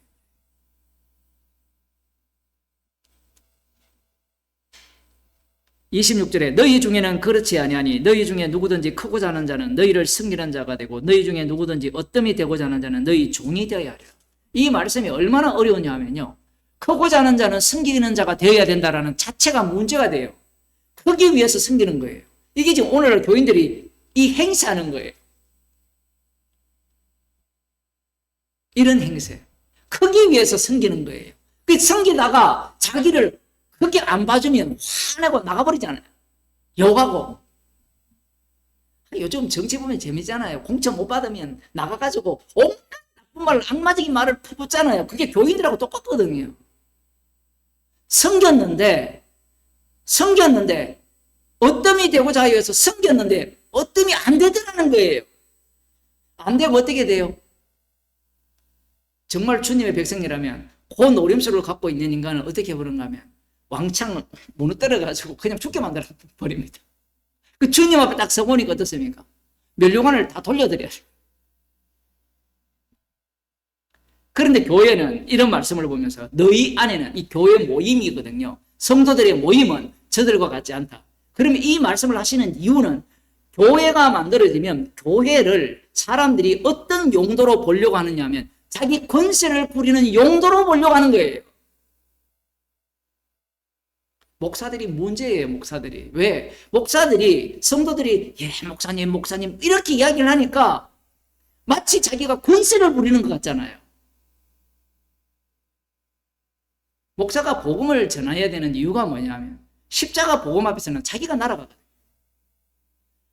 26절에 너희 중에는 그렇지 아니하니 너희 중에 누구든지 크고자 하는 자는 너희를 섬기는 자가 되고 너희 중에 누구든지 어뜸이 되고자 하는 자는 너희 종이 되어야 하리라. 이 말씀이 얼마나 어려우냐 하면요, 크고자 하는 자는 섬기는 자가 되어야 된다라는 자체가 문제가 돼요. 크기 위해서 섬기는 거예요. 이게 지금 오늘날 교인들이 이 행사하는 거예요. 이런 행세. 크기 위해서 섬기는 거예요. 그 섬기다가 자기를 그렇게 안 봐주면 화내고 나가버리잖아요. 욕하고. 요즘 정치 보면 재미잖아요. 공천 못 받으면 나가가지고 온갖 나쁜 말, 악마적인 말을 퍼붓잖아요. 그게 교인들하고 똑같거든요. 섬겼는데 어뜸이 되고자 해서 섬겼는데 어뜸이 안 되더라는 거예요. 안 되면 어떻게 돼요? 정말 주님의 백성이라면 그 노림수를 갖고 있는 인간은 어떻게 해버는가 하면 왕창 무너뜨려가지고 그냥 죽게 만들어버립니다. 그 주님 앞에 딱 서보니까 어떻습니까? 멸류관을 다 돌려드려요. 그런데 교회는 이런 말씀을 보면서 너희 안에는 이 교회 모임이거든요. 성도들의 모임은 저들과 같지 않다. 그러면 이 말씀을 하시는 이유는 교회가 만들어지면 교회를 사람들이 어떤 용도로 보려고 하느냐 하면 자기 권세를 부리는 용도로 보려고 하는 거예요. 목사들이 문제예요, 목사들이. 왜? 목사들이, 성도들이, 예, 목사님, 이렇게 이야기를 하니까 마치 자기가 권세를 부리는 것 같잖아요. 목사가 복음을 전해야 되는 이유가 뭐냐면 십자가 복음 앞에서는 자기가 날아가거든요.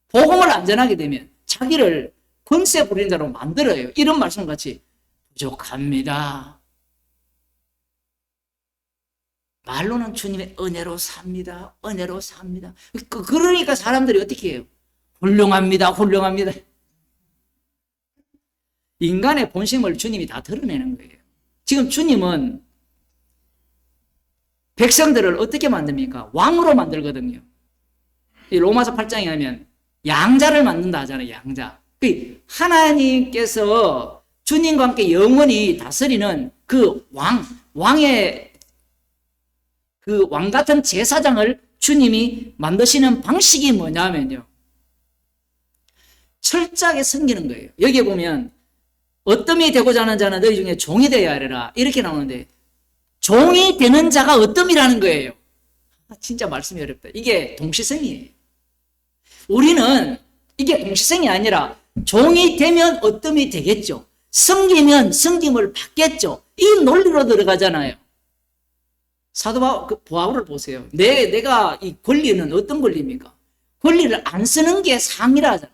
복음을 안 전하게 되면 자기를 권세 부리는 자로 만들어요. 이런 말씀같이 부족합니다. 말로는 주님의 은혜로 삽니다. 은혜로 삽니다. 그러니까 사람들이 어떻게 해요? 훌륭합니다. 인간의 본심을 주님이 다 드러내는 거예요. 지금 주님은 백성들을 어떻게 만듭니까? 왕으로 만들거든요. 이 로마서 8장에 하면 양자를 만든다 하잖아요. 양자. 하나님께서 주님과 함께 영원히 다스리는 그 왕의 그 왕 같은 제사장을 주님이 만드시는 방식이 뭐냐면요. 철저하게 섬기는 거예요. 여기에 보면 어뜸이 되고자 하는 자는 너희 중에 종이 되어야 하리라 이렇게 나오는데 종이 되는 자가 어뜸이라는 거예요. 진짜 말씀이 어렵다. 이게 동시성이에요. 우리는 이게 동시성이 아니라 종이 되면 어뜸이 되겠죠. 섬기면 섬김을 받겠죠. 이 논리로 들어가잖아요. 사도 바울을 보세요. 내가 이 권리는 어떤 권리입니까? 권리를 안 쓰는 게 상이라 하잖아요.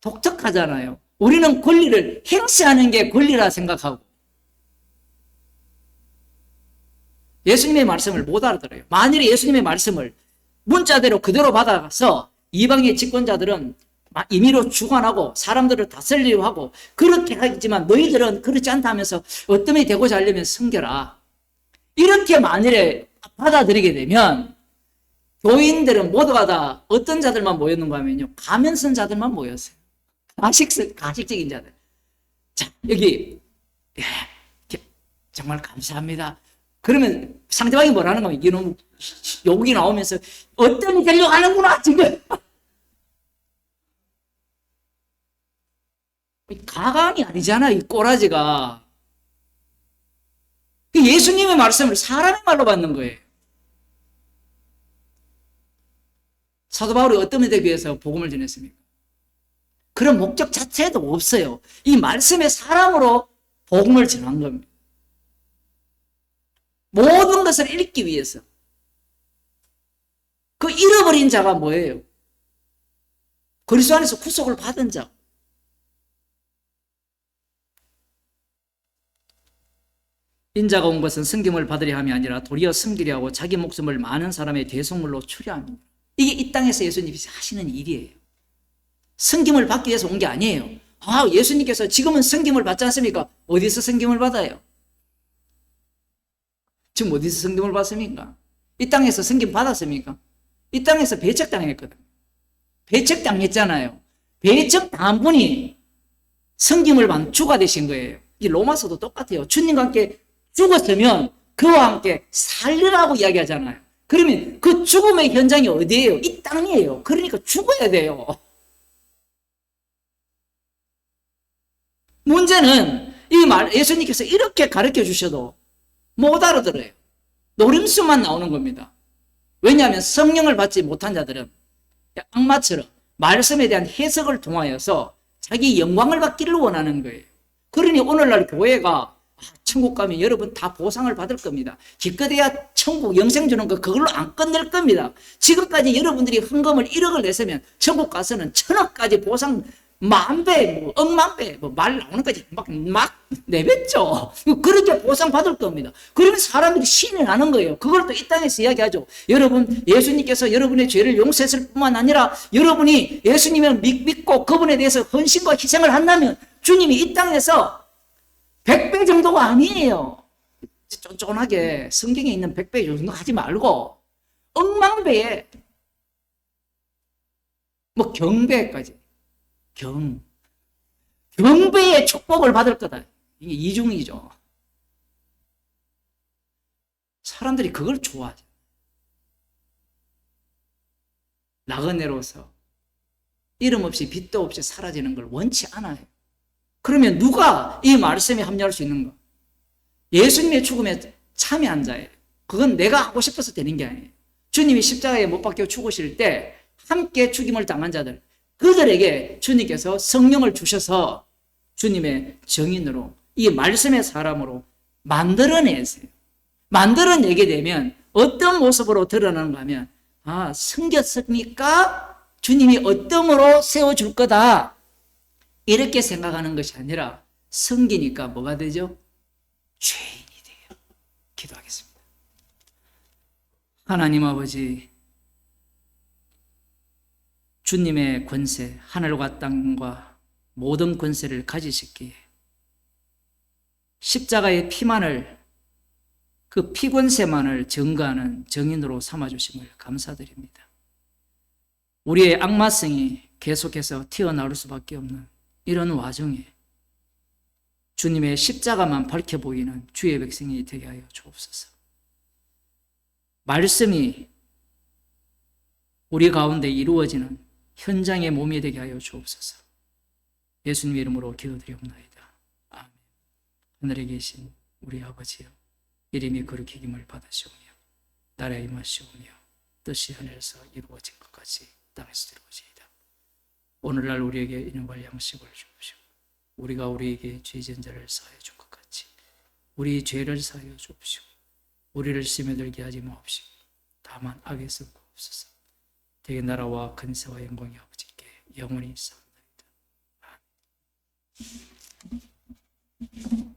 독특하잖아요. 우리는 권리를 행사하는 게 권리라 생각하고 예수님의 말씀을 못 알아들어요. 만일에 예수님의 말씀을 문자대로 그대로 받아가서 이방의 집권자들은 임의로 주관하고 사람들을 다스리려고 하고 그렇게 하겠지만 너희들은 그렇지 않다 하면서 어뜸이 되고자 하려면 섬겨라. 이렇게 만일에 받아들이게 되면 교인들은 모두가 다 어떤 자들만 모였는가 하면요. 가면 쓴 자들만 모였어요. 가식적인 자들. 자, 여기 정말 감사합니다. 그러면 상대방이 뭐라는 거면 이놈 욕이 나오면서 어떤 되려고 하는구나 지금. 가관이 아니잖아 이 꼬라지가. 예수님의 말씀을 사람의 말로 받는 거예요. 사도 바울이 어떤 데 되기 위해서 복음을 전했습니까? 그런 목적 자체도 없어요. 이 말씀의 사람으로 복음을 전한 겁니다. 모든 것을 읽기 위해서. 그 잃어버린 자가 뭐예요? 그리스도 안에서 구속을 받은 자. 인자가 온 것은 섬김을 받으려 함이 아니라 도리어 섬기려 하고 자기 목숨을 많은 사람의 대속물로 추려 합니다. 이게 이 땅에서 예수님이 하시는 일이에요. 섬김을 받기 위해서 온 게 아니에요. 예수님께서 지금은 섬김을 받지 않습니까? 어디서 섬김을 받아요? 지금 어디서 섬김을 받습니까? 이 땅에서 섬김 받았습니까? 이 땅에서 배척당했거든. 배척당했잖아요. 배척당한 분이 섬김을 받는 주가 되신 거예요. 이 로마서도 똑같아요. 주님과 함께 죽었으면 그와 함께 살리라고 이야기하잖아요. 그러면 그 죽음의 현장이 어디예요? 이 땅이에요. 그러니까 죽어야 돼요. 문제는 이 말 예수님께서 이렇게 가르쳐 주셔도 못 알아들어요. 노림수만 나오는 겁니다. 왜냐하면 성령을 받지 못한 자들은 악마처럼 말씀에 대한 해석을 통하여서 자기 영광을 받기를 원하는 거예요. 그러니 오늘날 교회가 천국 가면 여러분 다 보상을 받을 겁니다. 기껏해야 천국 영생 주는 거 그걸로 안 끝낼 겁니다. 지금까지 여러분들이 헌금을 1억을 냈으면 천국 가서는 1000억까지 보상 만배, 뭐 억만배, 뭐 말 나오는 거지 막 내뱉죠. 그렇게 보상 받을 겁니다. 그러면 사람들이 신이 나는 거예요. 그걸 또 이 땅에서 이야기하죠. 여러분, 예수님께서 여러분의 죄를 용서했을 뿐만 아니라 여러분이 예수님을 믿고 그분에 대해서 헌신과 희생을 한다면 주님이 이 땅에서 100배 정도가 아니에요. 쫀쫀하게 성경에 있는 100배 정도 하지 말고 억만배에 뭐 경배까지 경배의 축복을 받을 거다. 이게 이중이죠. 사람들이 그걸 좋아하죠. 나그네로서 이름 없이 빛도 없이 사라지는 걸 원치 않아요. 그러면 누가 이 말씀에 합류할 수 있는가? 예수님의 죽음에 참여한 자예요. 그건 내가 하고 싶어서 되는 게 아니에요. 주님이 십자가에 못 박혀 죽으실 때 함께 죽임을 당한 자들, 그들에게 주님께서 성령을 주셔서 주님의 증인으로 이 말씀의 사람으로 만들어내세요. 만들어내게 되면 어떤 모습으로 드러나는가 하면 성겼습니까? 주님이 어떠므로 세워줄 거다. 이렇게 생각하는 것이 아니라 성기니까 뭐가 되죠? 죄인이 돼요. 기도하겠습니다. 하나님 아버지, 주님의 권세, 하늘과 땅과 모든 권세를 가지셨기에 십자가의 피만을, 그 피권세만을 증거하는 증인으로 삼아주심을 감사드립니다. 우리의 악마성이 계속해서 튀어나올 수밖에 없는 이런 와중에 주님의 십자가만 밝혀 보이는 주의 백성이 되게 하여 주옵소서. 말씀이 우리 가운데 이루어지는 현장의 몸이 되게 하여 주옵소서. 예수님의 이름으로 기도드리옵나이다. 아멘. 하늘에 계신 우리 아버지여, 이름이 거룩히 힘을 받으시오며 나라에 임하시오며 뜻이 하늘에서 이루어진 것 같이 땅에서 이루어지이다. 오늘날 우리에게 일용할 양식을 주옵시고 우리가 우리에게 죄진 자를 사하여 준 것 같이 우리 죄를 사하여 주옵시고 우리를 시험에 들게 하지 마옵시고 다만 악에서 구하옵소서. 되게 나라와 근세와 영광이 아버지께 영원히 있사옵나이다. 아멘.